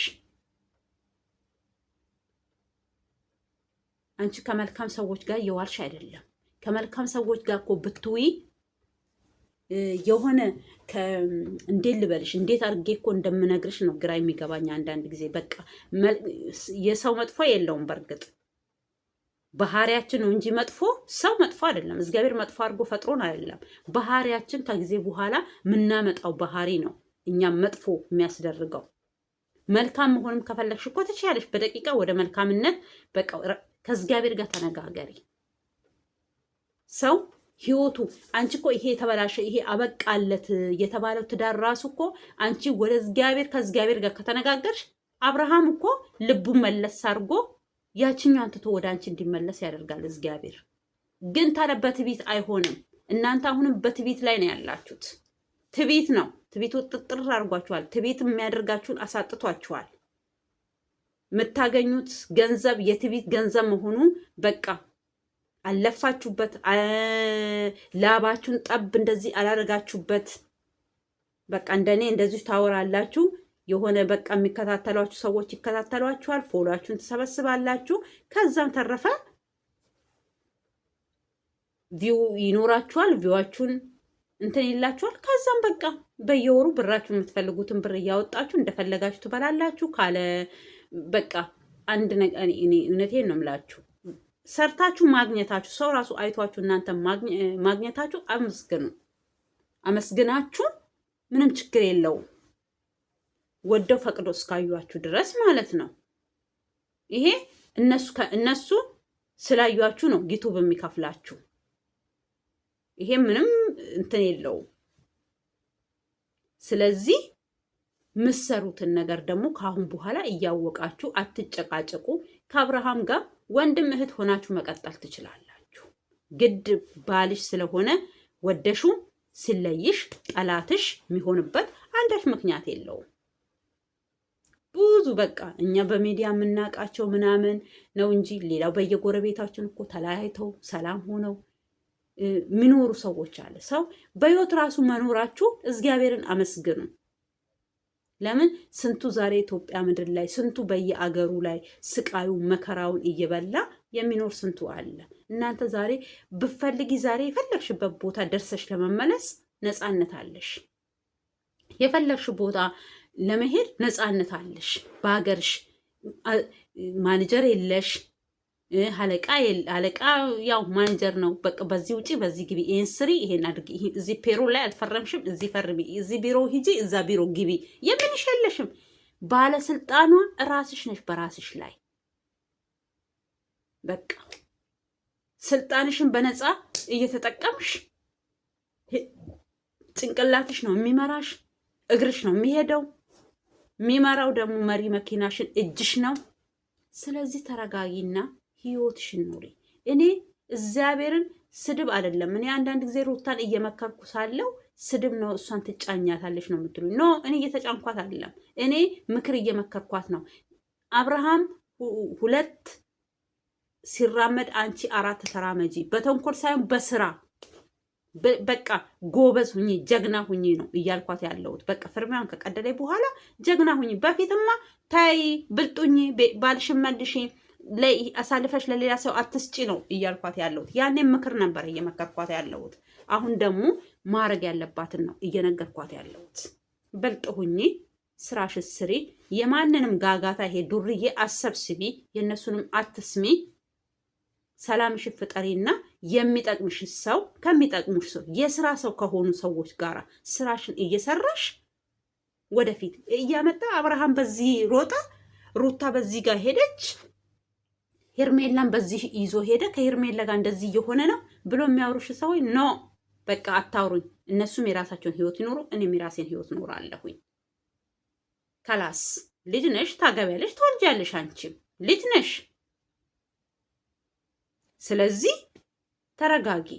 አንቺ ከመልካም ሰዎች ጋር እየዋልሽ አይደለም። ከመልካም ሰዎች ጋር እኮ ብትውይ የሆነ እንዴት ልበልሽ፣ እንዴት አድርጌ እኮ እንደምነግርሽ ነው ግራ የሚገባኝ አንዳንድ ጊዜ። በቃ የሰው መጥፎ የለውም። በእርግጥ ባህሪያችን ነው እንጂ መጥፎ ሰው መጥፎ አይደለም። እግዚአብሔር መጥፎ አድርጎ ፈጥሮን አይደለም። ባህሪያችን ከጊዜ በኋላ የምናመጣው ባህሪ ነው እኛም መጥፎ የሚያስደርገው። መልካም መሆንም ከፈለግሽ እኮ ትችያለሽ። በደቂቃ ወደ መልካምነት በቃ ከእግዚአብሔር ጋር ተነጋገሪ። ሰው ህይወቱ አንቺ እኮ ይሄ የተበላሸ ይሄ አበቃለት የተባለው ትዳር ራሱ እኮ አንቺ ወደ እግዚአብሔር ከእግዚአብሔር ጋር ከተነጋገርሽ አብርሃም እኮ ልቡን መለስ አድርጎ ያችኛውን ትቶ ወደ አንቺ እንዲመለስ ያደርጋል እግዚአብሔር። ግን ታዲያ በትዕቢት አይሆንም። እናንተ አሁንም በትዕቢት ላይ ነው ያላችሁት። ትዕቢት ነው። ትዕቢት ውጥጥር አድርጓችኋል። ትዕቢት የሚያደርጋችሁን አሳጥቷችኋል። የምታገኙት ገንዘብ የትዕቢት ገንዘብ መሆኑ በቃ አለፋችሁበት። ላባችሁን ጠብ እንደዚህ አላደረጋችሁበት። በቃ እንደኔ እንደዚህ ታወራላችሁ። የሆነ በቃ የሚከታተሏችሁ ሰዎች ይከታተሏችኋል። ፎሎአችሁን ትሰበስባላችሁ። ከዛም ተረፈ ቪው ይኖራችኋል። ቪዋችሁን እንትን ይላችኋል። ከዛም በቃ በየወሩ ብራችሁ የምትፈልጉትን ብር እያወጣችሁ እንደፈለጋችሁ ትበላላችሁ። ካለ በቃ አንድ ነገር እኔ እውነቴን ነው የምላችሁ፣ ሰርታችሁ ማግኘታችሁ ሰው ራሱ አይቷችሁ እናንተ ማግኘታችሁ አመስግኑ። አመስግናችሁ ምንም ችግር የለውም። ወደው ፈቅዶ እስካዩአችሁ ድረስ ማለት ነው። ይሄ እነሱ ስላዩአችሁ ነው ዩቲዩብ የሚከፍላችሁ። ይሄ ምንም እንትን የለውም። ስለዚህ ምሰሩትን ነገር ደግሞ ከአሁን በኋላ እያወቃችሁ አትጨቃጨቁ። ከአብርሃም ጋር ወንድም እህት ሆናችሁ መቀጠል ትችላላችሁ። ግድ ባልሽ ስለሆነ ወደሹ ሲለይሽ ጠላትሽ የሚሆንበት አንዳች ምክንያት የለውም። ብዙ በቃ እኛ በሚዲያ የምናውቃቸው ምናምን ነው እንጂ ሌላው በየጎረቤታችን እኮ ተለያይተው ሰላም ሆነው የሚኖሩ ሰዎች አለ። ሰው በህይወት ራሱ መኖራችሁ እግዚአብሔርን አመስግኑ። ለምን ስንቱ ዛሬ ኢትዮጵያ ምድር ላይ ስንቱ በየአገሩ ላይ ስቃዩ መከራውን እየበላ የሚኖር ስንቱ አለ። እናንተ ዛሬ ብፈልጊ ዛሬ የፈለግሽበት ቦታ ደርሰሽ ለመመለስ ነፃነት አለሽ። የፈለግሽ ቦታ ለመሄድ ነፃነት አለሽ። በሀገርሽ ማኔጀር የለሽ፣ አለቃ ያው ማኔጀር ነው። በቃ በዚህ ውጪ፣ በዚህ ግቢ፣ ይሄን ስሪ፣ ይሄን አድርጊ፣ እዚህ ፔሮ ላይ አልፈረምሽም፣ እዚህ ፈርሚ፣ እዚህ ቢሮ ሂጂ፣ እዛ ቢሮ ግቢ የምንሽ የለሽም። ባለስልጣኗ ራስሽ ነሽ በራስሽ ላይ። በቃ ስልጣንሽን በነፃ እየተጠቀምሽ ጭንቅላትሽ ነው የሚመራሽ። እግርሽ ነው የሚሄደው። የሚመራው ደግሞ መሪ መኪናሽን እጅሽ ነው። ስለዚህ ተረጋጊና ህይወትሽን ኑሪ። እኔ እግዚአብሔርን ስድብ አይደለም። እኔ አንዳንድ ጊዜ ሩታን እየመከርኩ ሳለው ስድብ ነው እሷን ትጫኛታለች ነው የምትሉ። ኖ እኔ እየተጫንኳት አይደለም። እኔ ምክር እየመከርኳት ነው። አብርሃም ሁለት ሲራመድ አንቺ አራት ተራመጂ። በተንኮል ሳይሆን በስራ በቃ ጎበዝ ሁኚ፣ ጀግና ሁኚ ነው እያልኳት ያለሁት። በቃ ፍርሚያን ከቀደደ በኋላ ጀግና ሁኚ። በፊትማ ታይ ብልጡኝ፣ ባልሽን መልሽ፣ አሳልፈሽ ለሌላ ሰው አትስጪ ነው እያልኳት ያለሁት። ያኔም ምክር ነበር እየመከርኳት ያለሁት። አሁን ደግሞ ማድረግ ያለባትን ነው እየነገርኳት ያለሁት። ብልጥ ሁኚ፣ ስራሽ ስሪ፣ የማንንም ጋጋታ ይሄ ዱርዬ አሰብስቢ፣ የእነሱንም አትስሚ። ሰላምሽ ፍጠሪና የሚጠቅምሽ ሰው ከሚጠቅሙሽ ሰው የስራ ሰው ከሆኑ ሰዎች ጋር ስራሽን እየሰራሽ ወደፊት እያመጣ አብርሃም በዚህ ሮጣ፣ ሩታ በዚህ ጋር ሄደች፣ ሄርሜላን በዚህ ይዞ ሄደ፣ ከሄርሜላ ጋር እንደዚህ እየሆነ ነው ብሎ የሚያወሩሽ ሰዎች ኖ በቃ አታውሩኝ። እነሱም የራሳቸውን ህይወት ይኖሩ፣ እኔም የራሴን ህይወት ኖራለሁኝ። ከላስ ልጅ ነሽ፣ ታገቢያለሽ፣ ትወልጃለሽ። አንቺም ልጅ ነሽ። ስለዚህ ተረጋጊ።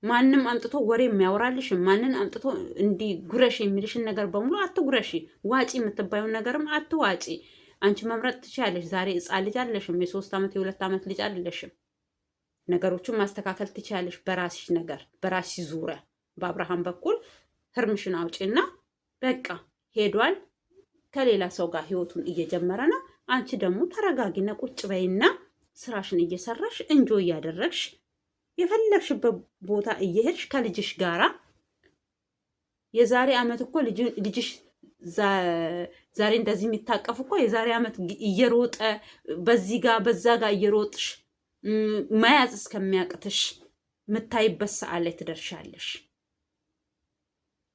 ማንም አምጥቶ ወሬ የሚያወራልሽ ማንን አምጥቶ እንዲህ ጉረሽ የሚልሽን ነገር በሙሉ አትጉረሺ። ዋጪ የምትባዩን ነገርም አትዋጪ። አንቺ መምረጥ ትችያለሽ። ዛሬ ሕፃን ልጅ አለሽም፣ የ3 ዓመት የ2 ዓመት ልጅ አለሽም። ነገሮቹን ማስተካከል ትችያለሽ በራስሽ ነገር፣ በራስሽ ዙሪያ። በአብርሃም በኩል ህርምሽን አውጪና በቃ ሄዷል፣ ከሌላ ሰው ጋር ህይወቱን እየጀመረ ነው። አንቺ ደግሞ ተረጋጊና ቁጭ በይና ስራሽን እየሰራሽ እንጆ እያደረግሽ የፈለግሽበት ቦታ እየሄድሽ ከልጅሽ ጋራ የዛሬ ዓመት እኮ ልጅሽ ዛሬ እንደዚህ የሚታቀፍ እኮ የዛሬ ዓመት እየሮጠ በዚህ ጋር በዛ ጋር እየሮጥሽ መያዝ እስከሚያቅትሽ የምታይበት ሰዓት ላይ ትደርሻለሽ።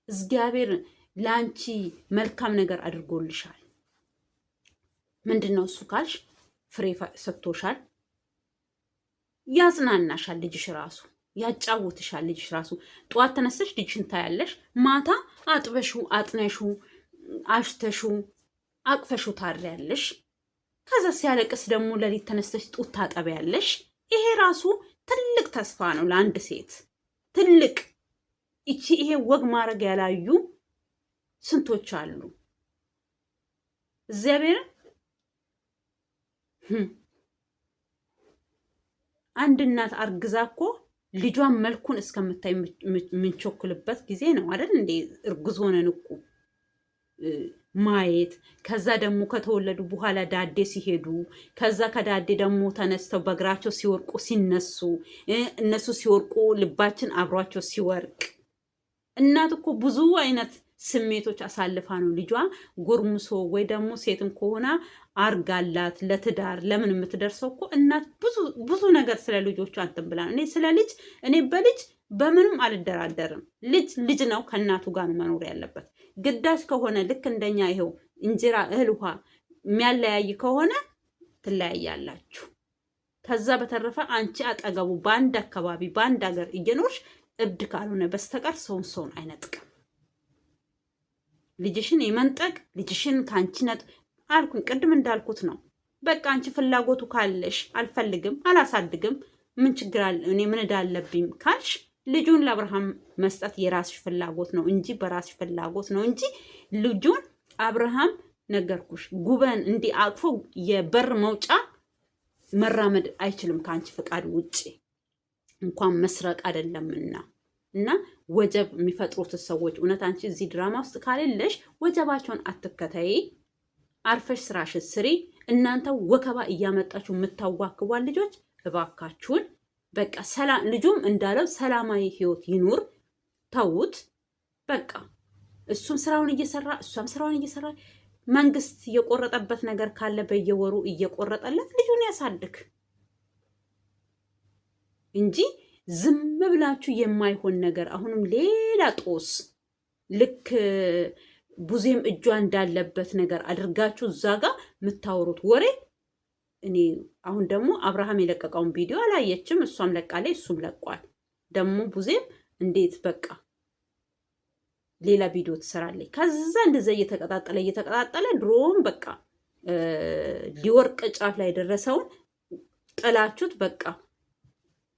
እግዚአብሔር ለአንቺ መልካም ነገር አድርጎልሻል። ምንድን ነው እሱ ካልሽ ፍሬ ሰጥቶሻል። ያጽናናሻል። ልጅሽ ራሱ ያጫውትሻል። ልጅሽ ራሱ ጠዋት ተነስተሽ ልጅሽን ታያለሽ፣ ማታ አጥበሹ፣ አጥነሹ፣ አሽተሹ፣ አቅፈሹ ታድሪያለሽ። ከዛ ሲያለቅስ ደግሞ ለሊት ተነስተሽ ጡት ታጠቢያለሽ። ይሄ ራሱ ትልቅ ተስፋ ነው ለአንድ ሴት ትልቅ። ይሄ ወግ ማድረግ ያላዩ ስንቶች አሉ። እግዚአብሔርን አንድ እናት አርግዛ እኮ ልጇን መልኩን እስከምታይ የምንቸኩልበት ጊዜ ነው አይደል እንዴ? እርጉዝ ሆነን እኮ ማየት። ከዛ ደግሞ ከተወለዱ በኋላ ዳዴ ሲሄዱ፣ ከዛ ከዳዴ ደግሞ ተነስተው በእግራቸው ሲወርቁ ሲነሱ፣ እነሱ ሲወርቁ ልባችን አብሯቸው ሲወርቅ። እናት እኮ ብዙ አይነት ስሜቶች አሳልፋ ነው ልጇ ጎርምሶ ወይ ደግሞ ሴትም ከሆነ አርጋላት ለትዳር ለምን የምትደርሰው እኮ እናት ብዙ ነገር ስለ ልጆቹ አንተን ብላ። እኔ ስለ ልጅ እኔ በልጅ በምንም አልደራደርም። ልጅ ነው፣ ከእናቱ ጋር መኖር ያለበት። ግዳጅ ከሆነ ልክ እንደኛ ይሄው እንጀራ እህል ውሃ የሚያለያይ ከሆነ ትለያያላችሁ። ከዛ በተረፈ አንቺ አጠገቡ በአንድ አካባቢ በአንድ ሀገር እየኖርሽ እብድ ካልሆነ በስተቀር ሰውን አይነጥቅም። ልጅሽን የመንጠቅ ልጅሽን ከአንቺ አልኩኝ። ቅድም እንዳልኩት ነው። በቃ አንቺ ፍላጎቱ ካለሽ አልፈልግም፣ አላሳድግም፣ ምን ችግር አለ፣ እኔ ምን እዳለብኝ ካልሽ ልጁን ለአብርሃም መስጠት የራስሽ ፍላጎት ነው እንጂ በራስሽ ፍላጎት ነው እንጂ ልጁን አብርሃም ነገርኩሽ፣ ጉበን እንዲህ አቅፎ የበር መውጫ መራመድ አይችልም ከአንቺ ፍቃድ ውጭ፣ እንኳን መስረቅ አይደለምና። እና ወጀብ የሚፈጥሩት ሰዎች እውነት አንቺ እዚህ ድራማ ውስጥ ካሌለሽ ወጀባቸውን አትከተይ። አርፈሽ ስራሽን ስሪ። እናንተ ወከባ እያመጣችሁ የምታዋክቧል ልጆች እባካችሁን በቃ ሰላም። ልጁም እንዳለው ሰላማዊ ህይወት ይኑር። ተውት በቃ። እሱም ስራውን እየሰራ እሷም ስራውን እየሰራ መንግስት የቆረጠበት ነገር ካለ በየወሩ እየቆረጠለት ልጁን ያሳድግ እንጂ ዝም ብላችሁ የማይሆን ነገር አሁንም ሌላ ጦስ ልክ ቡዜም እጇ እንዳለበት ነገር አድርጋችሁ እዛ ጋር የምታወሩት ወሬ። እኔ አሁን ደግሞ አብርሃም የለቀቀውን ቪዲዮ አላየችም። እሷም ለቃለች፣ እሱም ለቋል። ደግሞ ቡዜም እንዴት በቃ ሌላ ቪዲዮ ትሰራለች። ከዛ እንደዛ እየተቀጣጠለ ድሮም በቃ ሊወርቅ ጫፍ ላይ የደረሰውን ጥላችሁት በቃ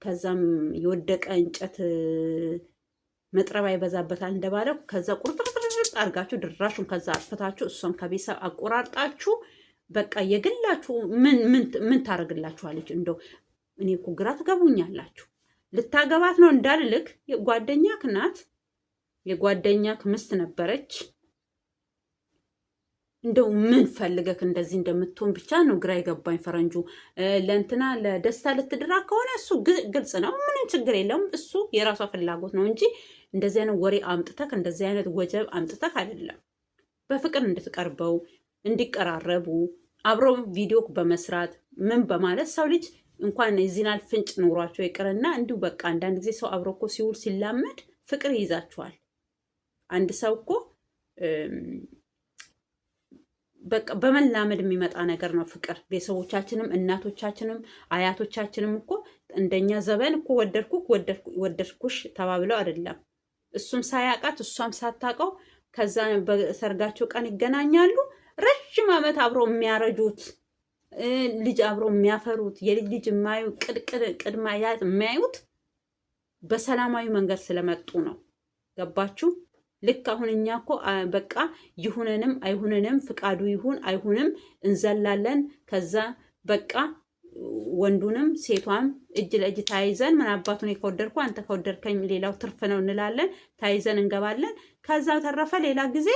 ከዛም የወደቀ እንጨት መጥረባ ይበዛበታል እንደባለው ከዛ ቁርጥርጥርጥ አድርጋችሁ ድራሹን ከዛ አጥፍታችሁ እሷን ከቤተሰብ አቆራርጣችሁ በቃ የግላችሁ ምን ታደርግላችኋለች? እንደው እኔ እኮ ግራ ትገቡኛላችሁ። ልታገባት ነው እንዳልልክ ጓደኛክ ናት፣ የጓደኛክ ምስት ነበረች። እንደው ምን ፈልገክ እንደዚህ እንደምትሆን ብቻ ነው ግራ የገባኝ። ፈረንጁ ለእንትና ለደስታ ልትድራ ከሆነ እሱ ግልጽ ነው፣ ምንም ችግር የለውም። እሱ የራሷ ፍላጎት ነው እንጂ እንደዚህ አይነት ወሬ አምጥተክ እንደዚህ አይነት ወጀብ አምጥተክ አይደለም። በፍቅር እንድትቀርበው እንዲቀራረቡ አብረው ቪዲዮ በመስራት ምን በማለት ሰው ልጅ እንኳን የዚህናል ፍንጭ ኖሯቸው ይቅርና እንዲሁ በቃ አንዳንድ ጊዜ ሰው አብሮ እኮ ሲውል ሲላመድ ፍቅር ይይዛቸዋል። አንድ ሰው እኮ በቃ በመላመድ የሚመጣ ነገር ነው ፍቅር። ቤተሰቦቻችንም እናቶቻችንም አያቶቻችንም እኮ እንደኛ ዘበን እኮ ወደድኩሽ ተባብለው አይደለም። እሱም ሳያውቃት እሷም ሳታውቀው ከዛ በሰርጋቸው ቀን ይገናኛሉ። ረጅም ዓመት አብረው የሚያረጁት ልጅ አብረው የሚያፈሩት የልጅ ልጅ የማዩ ቅድማ ያት የሚያዩት በሰላማዊ መንገድ ስለመጡ ነው። ገባችሁ? ልክ አሁን እኛ እኮ በቃ ይሁንንም አይሁንንም ፍቃዱ ይሁን አይሁንም እንዘላለን። ከዛ በቃ ወንዱንም ሴቷም እጅ ለእጅ ታይዘን ምን አባቱን ከወደድኩ አንተ ከወደድከኝ ሌላው ትርፍ ነው እንላለን። ታይዘን እንገባለን። ከዛ ተረፈ ሌላ ጊዜ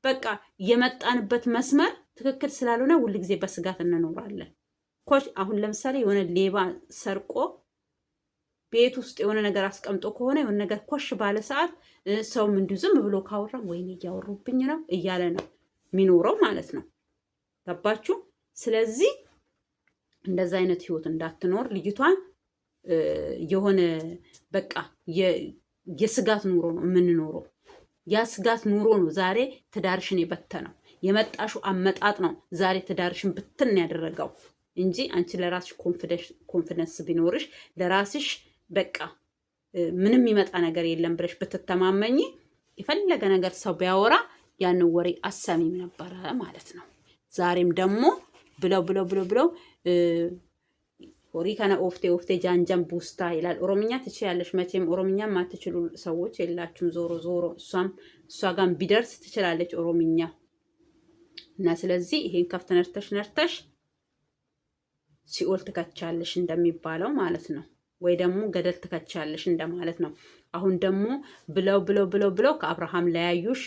በቃ የመጣንበት መስመር ትክክል ስላልሆነ ሁል ጊዜ በስጋት እንኖራለን። ኮሽ አሁን ለምሳሌ የሆነ ሌባ ሰርቆ ቤት ውስጥ የሆነ ነገር አስቀምጦ ከሆነ የሆነ ነገር ኮሽ ባለ ሰዓት ሰውም እንዲሁ ዝም ብሎ ካወራ ወይኔ እያወሩብኝ ነው እያለ ነው የሚኖረው ማለት ነው። ገባችሁ? ስለዚህ እንደዛ አይነት ህይወት እንዳትኖር ልጅቷን የሆነ በቃ የስጋት ኑሮ ነው የምንኖረው። ያ ስጋት ኑሮ ነው ዛሬ ትዳርሽን የበተነው። የመጣሹ አመጣጥ ነው ዛሬ ትዳርሽን ብትን ያደረገው እንጂ አንቺ ለራስሽ ኮንፊደንስ ቢኖርሽ ለራስሽ በቃ ምንም ይመጣ ነገር የለም ብለሽ ብትተማመኝ የፈለገ ነገር ሰው ቢያወራ ያንን ወሬ አሰሚም ነበረ ማለት ነው። ዛሬም ደግሞ ብለው ሆሪ ከነ ኦፍቴ ጃንጃን ቡስታ ይላል። ኦሮምኛ ትችያለሽ መቼም። ኦሮምኛ ማትችሉ ሰዎች የላችሁም። ዞሮ እሷ ጋር ቢደርስ ትችላለች ኦሮምኛ እና ስለዚህ ይሄን ከፍተ ነርተሽ ሲኦል ትከቻለሽ እንደሚባለው ማለት ነው። ወይ ደግሞ ገደል ትከቻለሽ እንደማለት ነው። አሁን ደግሞ ብለው ከአብርሃም ለያዩሽ።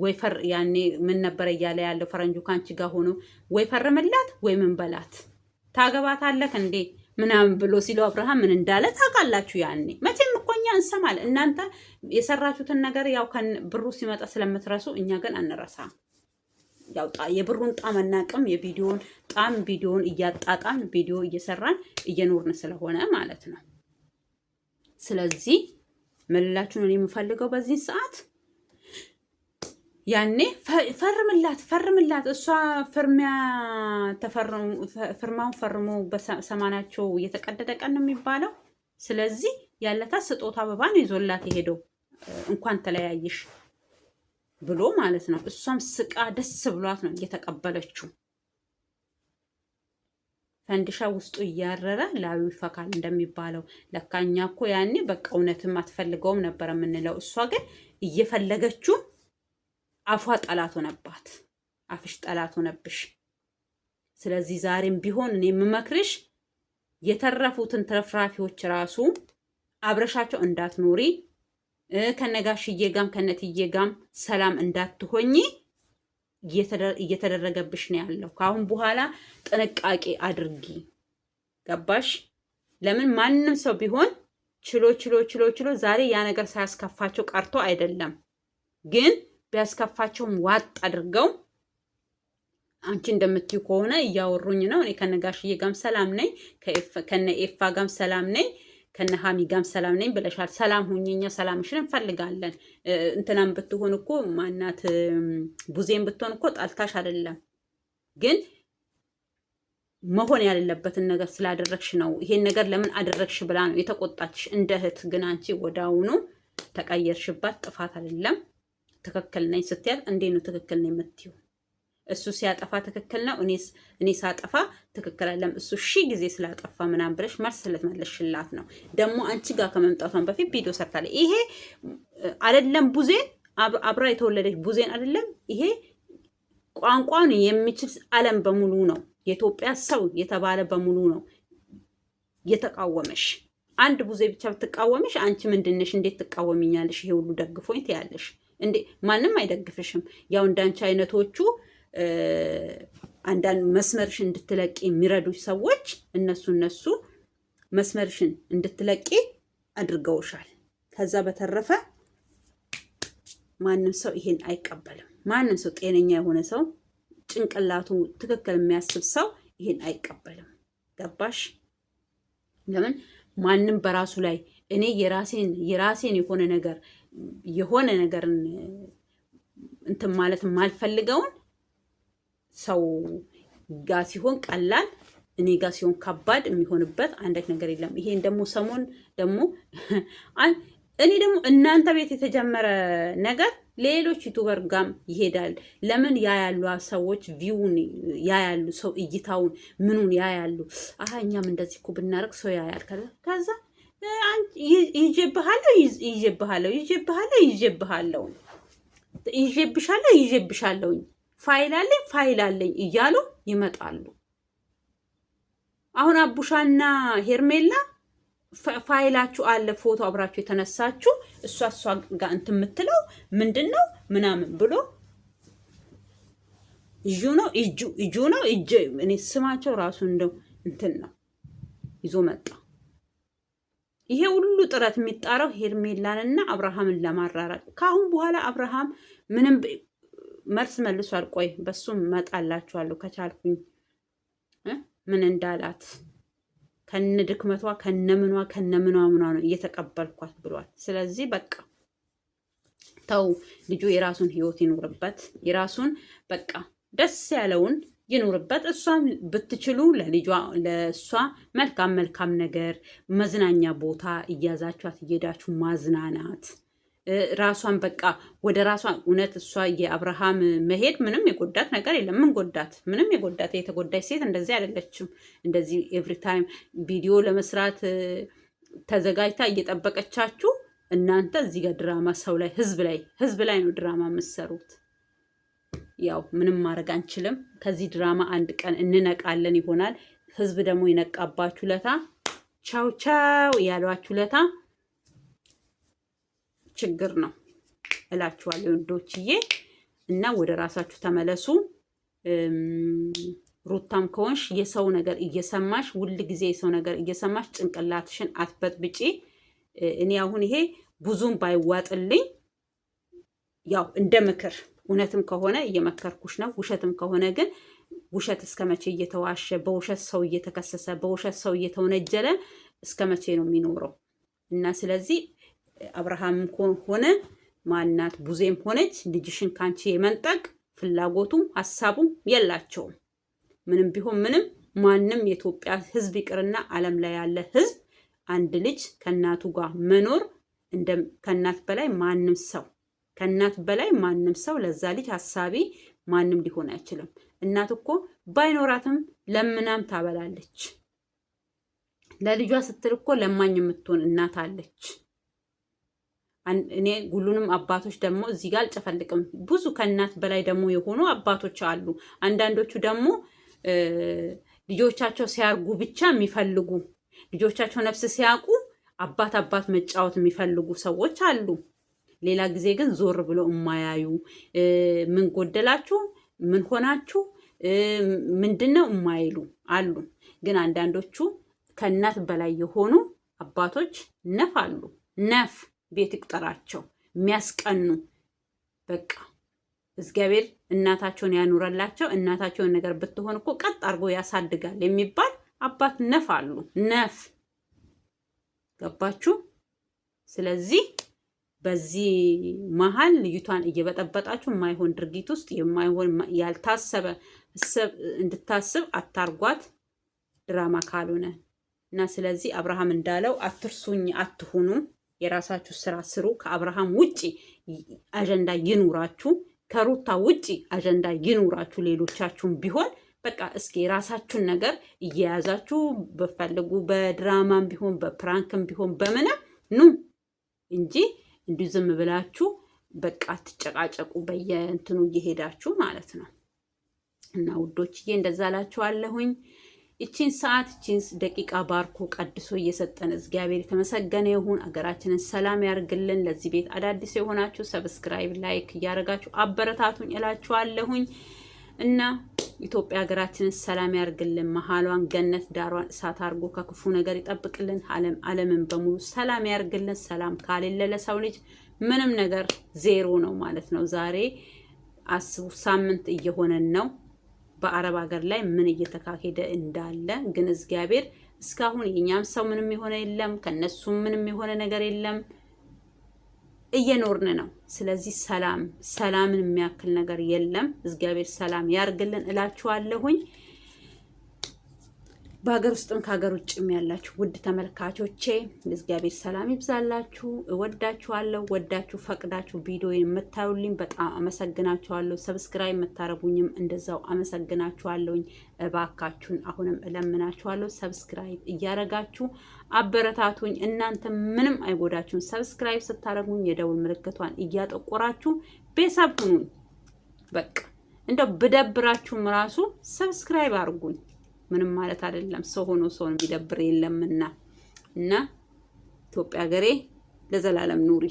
ወይ ያኔ ምን ነበረ እያለ ያለው ፈረንጁ ካንቺ ጋር ሆኖ ወይ ፈርምላት ወይ ምን በላት ታገባታለህ እንዴ ምናምን ብሎ ሲለው አብርሃም ምን እንዳለ ታውቃላችሁ። ያኔ መቼም እኮ እኛ እንሰማለን። እናንተ የሰራችሁትን ነገር ያው ብሩ ሲመጣ ስለምትረሱ እኛ ግን አንረሳም። ያው የብሩን ጣም አናውቅም። የቪዲዮን ጣም ቪዲዮን እያጣጣም ቪዲዮ እየሰራን እየኖርን ስለሆነ ማለት ነው። ስለዚህ መልላችሁ ነው የምፈልገው በዚህ ሰዓት ያኔ ፈርምላት። እሷ ፍርማውን ፈርሞ በሰማናቸው እየተቀደደ ቀን ነው የሚባለው። ስለዚህ ያለታ ስጦታ አበባ ነው ይዞላት የሄደው እንኳን ተለያይሽ ብሎ ማለት ነው። እሷም ስቃ ደስ ብሏት ነው እየተቀበለችው። ፈንዲሻ ውስጡ እያረረ ላዩ ይፈካል እንደሚባለው። ለካኛ እኮ ያኔ በቃ እውነትም አትፈልገውም ነበር የምንለው። እሷ ግን እየፈለገችው አፏ ጠላት ሆነባት። አፍሽ ጠላት ሆነብሽ። ስለዚህ ዛሬም ቢሆን እኔ የምመክርሽ የተረፉትን ትርፍራፊዎች ራሱ አብረሻቸው እንዳትኖሪ፣ ከነጋሽዬ ጋም ከነትዬ ጋም ሰላም እንዳትሆኚ እየተደረገብሽ ነው ያለው። ከአሁን በኋላ ጥንቃቄ አድርጊ። ገባሽ? ለምን ማንም ሰው ቢሆን ችሎ ዛሬ ያ ነገር ሳያስከፋቸው ቀርቶ አይደለም፣ ግን ቢያስከፋቸውም ዋጥ አድርገው አንቺ እንደምትዩ ከሆነ እያወሩኝ ነው። እኔ ከነጋሽዬ ጋም ሰላም ነኝ፣ ከነ ኤፋ ጋም ሰላም ነኝ፣ ከነ ሀሚ ጋም ሰላም ነኝ ብለሻል። ሰላም ሁኚኛ፣ ሰላምሽን እንፈልጋለን። እንትናም ብትሆን እኮ ማናት ቡዜን ብትሆን እኮ ጣልታሽ አይደለም፣ ግን መሆን ያለበትን ነገር ስላደረግሽ ነው። ይሄን ነገር ለምን አደረግሽ ብላ ነው የተቆጣችሽ እንደ እህት። ግን አንቺ ወዳውኑ ተቀየርሽባት ጥፋት አይደለም። ትክክል ነኝ ስትያት እንዴት ነው ትክክል ነኝ የምትይው? እሱ ሲያጠፋ ትክክል ነው፣ እኔ ሳጠፋ ትክክል አይደለም። እሱ ሺህ ጊዜ ስላጠፋ ምናምን ብለሽ መልስ ስለተመለስሽላት ነው። ደግሞ አንቺ ጋር ከመምጣቷን በፊት ቪዲዮ ሰርታለች። ይሄ አይደለም ቡዜን አብራ የተወለደች ቡዜን አይደለም። ይሄ ቋንቋን የሚችል ዓለም በሙሉ ነው፣ የኢትዮጵያ ሰው የተባለ በሙሉ ነው የተቃወመሽ። አንድ ቡዜ ብቻ ብትቃወምሽ አንቺ ምንድነሽ? እንዴት ትቃወሚኛለሽ? ይሄ ሁሉ ደግፎኝ ትያለሽ እንዴ? ማንም አይደግፍሽም። ያው እንዳንቺ አይነቶቹ አንዳንድ መስመርሽን እንድትለቂ የሚረዱሽ ሰዎች እነሱ መስመርሽን እንድትለቂ አድርገውሻል። ከዛ በተረፈ ማንም ሰው ይሄን አይቀበልም። ማንም ሰው ጤነኛ የሆነ ሰው ጭንቅላቱ ትክክል የሚያስብ ሰው ይሄን አይቀበልም። ገባሽ? ለምን ማንም በራሱ ላይ እኔ የራሴን የሆነ ነገርን እንትን ማለት የማልፈልገውን ሰው ጋር ሲሆን ቀላል፣ እኔ ጋር ሲሆን ከባድ የሚሆንበት አንዳች ነገር የለም። ይሄን ደግሞ ሰሞን ደግሞ እኔ ደግሞ እናንተ ቤት የተጀመረ ነገር ሌሎች ዩቱበር ጋም ይሄዳል። ለምን ያያሉ ሰዎች ቪውን ያያሉ፣ ሰው እይታውን ምኑን ያያሉ። እኛም እንደዚህ እኮ ብናረግ ሰው ያያል። ከዛ ይዤብሻለሁ ፋይል አለኝ እያሉ ይመጣሉ። አሁን አቡሻና ሄርሜላ ፋይላችሁ አለ፣ ፎቶ አብራችሁ የተነሳችሁ እሷ ጋር እንትን የምትለው ምንድን ነው ምናምን ብሎ እጁ ነው እኔ ስማቸው ራሱ እንደው እንትን ነው ይዞ መጣ። ይሄ ሁሉ ጥረት የሚጣረው ሄርሜላንና አብርሃምን ለማራራቅ። ከአሁን በኋላ አብርሃም ምንም መልስ መልሷል። ቆይ በሱም መጣላችኋለሁ ከቻልኩኝ ምን እንዳላት ከነ ድክመቷ ከነምኗ ነው እየተቀበልኳት ብሏል። ስለዚህ በቃ ተው፣ ልጁ የራሱን ህይወት ይኖርበት፣ የራሱን በቃ ደስ ያለውን ይኖርበት። እሷም ብትችሉ ለእሷ መልካም ነገር መዝናኛ ቦታ እያዛችኋት እየሄዳችሁ ማዝናናት ራሷን በቃ ወደ ራሷ እውነት እሷ የአብርሃም መሄድ ምንም የጎዳት ነገር የለም። ምን ጎዳት? ምንም የጎዳት የተጎዳች ሴት እንደዚህ አይደለችም። እንደዚህ ኤቭሪ ታይም ቪዲዮ ለመስራት ተዘጋጅታ እየጠበቀቻችሁ እናንተ እዚህ ጋር ድራማ ሰው ላይ ህዝብ ላይ ነው ድራማ የምትሰሩት። ያው ምንም ማድረግ አንችልም። ከዚህ ድራማ አንድ ቀን እንነቃለን ይሆናል። ህዝብ ደግሞ የነቃባችሁ ለታ ቻው ያሏችሁ ለታ ችግር ነው እላችኋለሁ ወንዶችዬ። እና ወደ ራሳችሁ ተመለሱ። ሩታም ከሆንሽ የሰው ነገር እየሰማሽ ሁል ጊዜ የሰው ነገር እየሰማሽ ጭንቅላትሽን አትበጥብጪ። እኔ አሁን ይሄ ብዙም ባይዋጥልኝ ያው እንደ ምክር እውነትም ከሆነ እየመከርኩሽ ነው። ውሸትም ከሆነ ግን ውሸት እስከ መቼ እየተዋሸ በውሸት ሰው እየተከሰሰ በውሸት ሰው እየተወነጀለ እስከ መቼ ነው የሚኖረው? እና ስለዚህ አብርሃምም ሆነ ማናት ቡዜም ሆነች ልጅሽን ካንቺ የመንጠቅ ፍላጎቱም ሀሳቡም የላቸውም። ምንም ቢሆን ምንም ማንም የኢትዮጵያ ሕዝብ ይቅርና ዓለም ላይ ያለ ሕዝብ አንድ ልጅ ከእናቱ ጋር መኖር ከእናት በላይ ማንም ሰው ለዛ ልጅ ሀሳቢ ማንም ሊሆን አይችልም። እናት እኮ ባይኖራትም ለምናም ታበላለች። ለልጇ ስትል እኮ ለማኝ የምትሆን እናት አለች። እኔ ሁሉንም አባቶች ደግሞ እዚህ ጋር አልጨፈልቅም። ብዙ ከእናት በላይ ደግሞ የሆኑ አባቶች አሉ። አንዳንዶቹ ደግሞ ልጆቻቸው ሲያርጉ ብቻ የሚፈልጉ ልጆቻቸው ነፍስ ሲያውቁ አባት መጫወት የሚፈልጉ ሰዎች አሉ። ሌላ ጊዜ ግን ዞር ብሎ የማያዩ ምን ጎደላችሁ፣ ምን ሆናችሁ፣ ምንድነው የማይሉ አሉ። ግን አንዳንዶቹ ከእናት በላይ የሆኑ አባቶች አሉ። ነፍ ቤት ይቁጠራቸው የሚያስቀኑ በቃ እግዚአብሔር እናታቸውን ያኑረላቸው። እናታቸውን ነገር ብትሆን እኮ ቀጥ አድርጎ ያሳድጋል የሚባል አባት ነፍ አሉ። ነፍ ገባችሁ? ስለዚህ በዚህ መሀል ልጅቷን እየበጠበጣችሁ የማይሆን ድርጊት ውስጥ የማይሆን ያልታሰበ እንድታስብ አታርጓት፣ ድራማ ካልሆነ እና ስለዚህ አብርሃም እንዳለው አትርሱኝ፣ አትሁኑ። የራሳችሁ ስራ ስሩ። ከአብርሃም ውጪ አጀንዳ ይኑራችሁ፣ ከሩታ ውጪ አጀንዳ ይኑራችሁ። ሌሎቻችሁም ቢሆን በቃ እስኪ የራሳችሁን ነገር እየያዛችሁ በፈልጉ በድራማም ቢሆን በፕራንክም ቢሆን በምንም ኑ እንጂ እንዲሁ ዝም ብላችሁ በቃ ትጨቃጨቁ በየእንትኑ እየሄዳችሁ ማለት ነው። እና ውዶችዬ እንደዛ ላችኋለሁኝ። ይቺን ሰዓት ይቺን ደቂቃ ባርኮ ቀድሶ እየሰጠን እግዚአብሔር የተመሰገነ ይሁን። አገራችንን ሰላም ያርግልን። ለዚህ ቤት አዳዲስ የሆናችሁ ሰብስክራይብ፣ ላይክ እያደረጋችሁ አበረታቱኝ እላችኋለሁኝ። እና ኢትዮጵያ ሀገራችንን ሰላም ያርግልን። መሀሏን ገነት ዳሯን እሳት አርጎ ከክፉ ነገር ይጠብቅልን። ዓለምን በሙሉ ሰላም ያርግልን። ሰላም ካሌለ ለሰው ልጅ ምንም ነገር ዜሮ ነው ማለት ነው። ዛሬ አስቡ ሳምንት እየሆነን ነው በአረብ ሀገር ላይ ምን እየተካሄደ እንዳለ። ግን እግዚአብሔር እስካሁን የኛም ሰው ምንም የሆነ የለም፣ ከነሱም ምንም የሆነ ነገር የለም። እየኖርን ነው። ስለዚህ ሰላምን የሚያክል ነገር የለም። እግዚአብሔር ሰላም ያርግልን እላችኋለሁኝ። በሀገር ውስጥም ከሀገር ውጭም ያላችሁ ውድ ተመልካቾቼ እግዚአብሔር ሰላም ይብዛላችሁ። እወዳችኋለሁ። ወዳችሁ ፈቅዳችሁ ቪዲዮ የምታዩልኝ በጣም አመሰግናችኋለሁ። ሰብስክራይብ የምታረጉኝም እንደዛው አመሰግናችኋለሁኝ። እባካችሁን አሁንም እለምናችኋለሁ ሰብስክራይብ እያረጋችሁ አበረታቱኝ። እናንተ ምንም አይጎዳችሁን። ሰብስክራይብ ስታረጉኝ የደውል ምልክቷን እያጠቆራችሁ ቤተሰብ ሁኑኝ። በቃ እንደው ብደብራችሁም ራሱ ሰብስክራይብ አርጉኝ። ምንም ማለት አይደለም። ሰው ሆኖ ሰውን ቢደብር የለምና እና ኢትዮጵያ ሀገሬ ለዘላለም ኑሪ።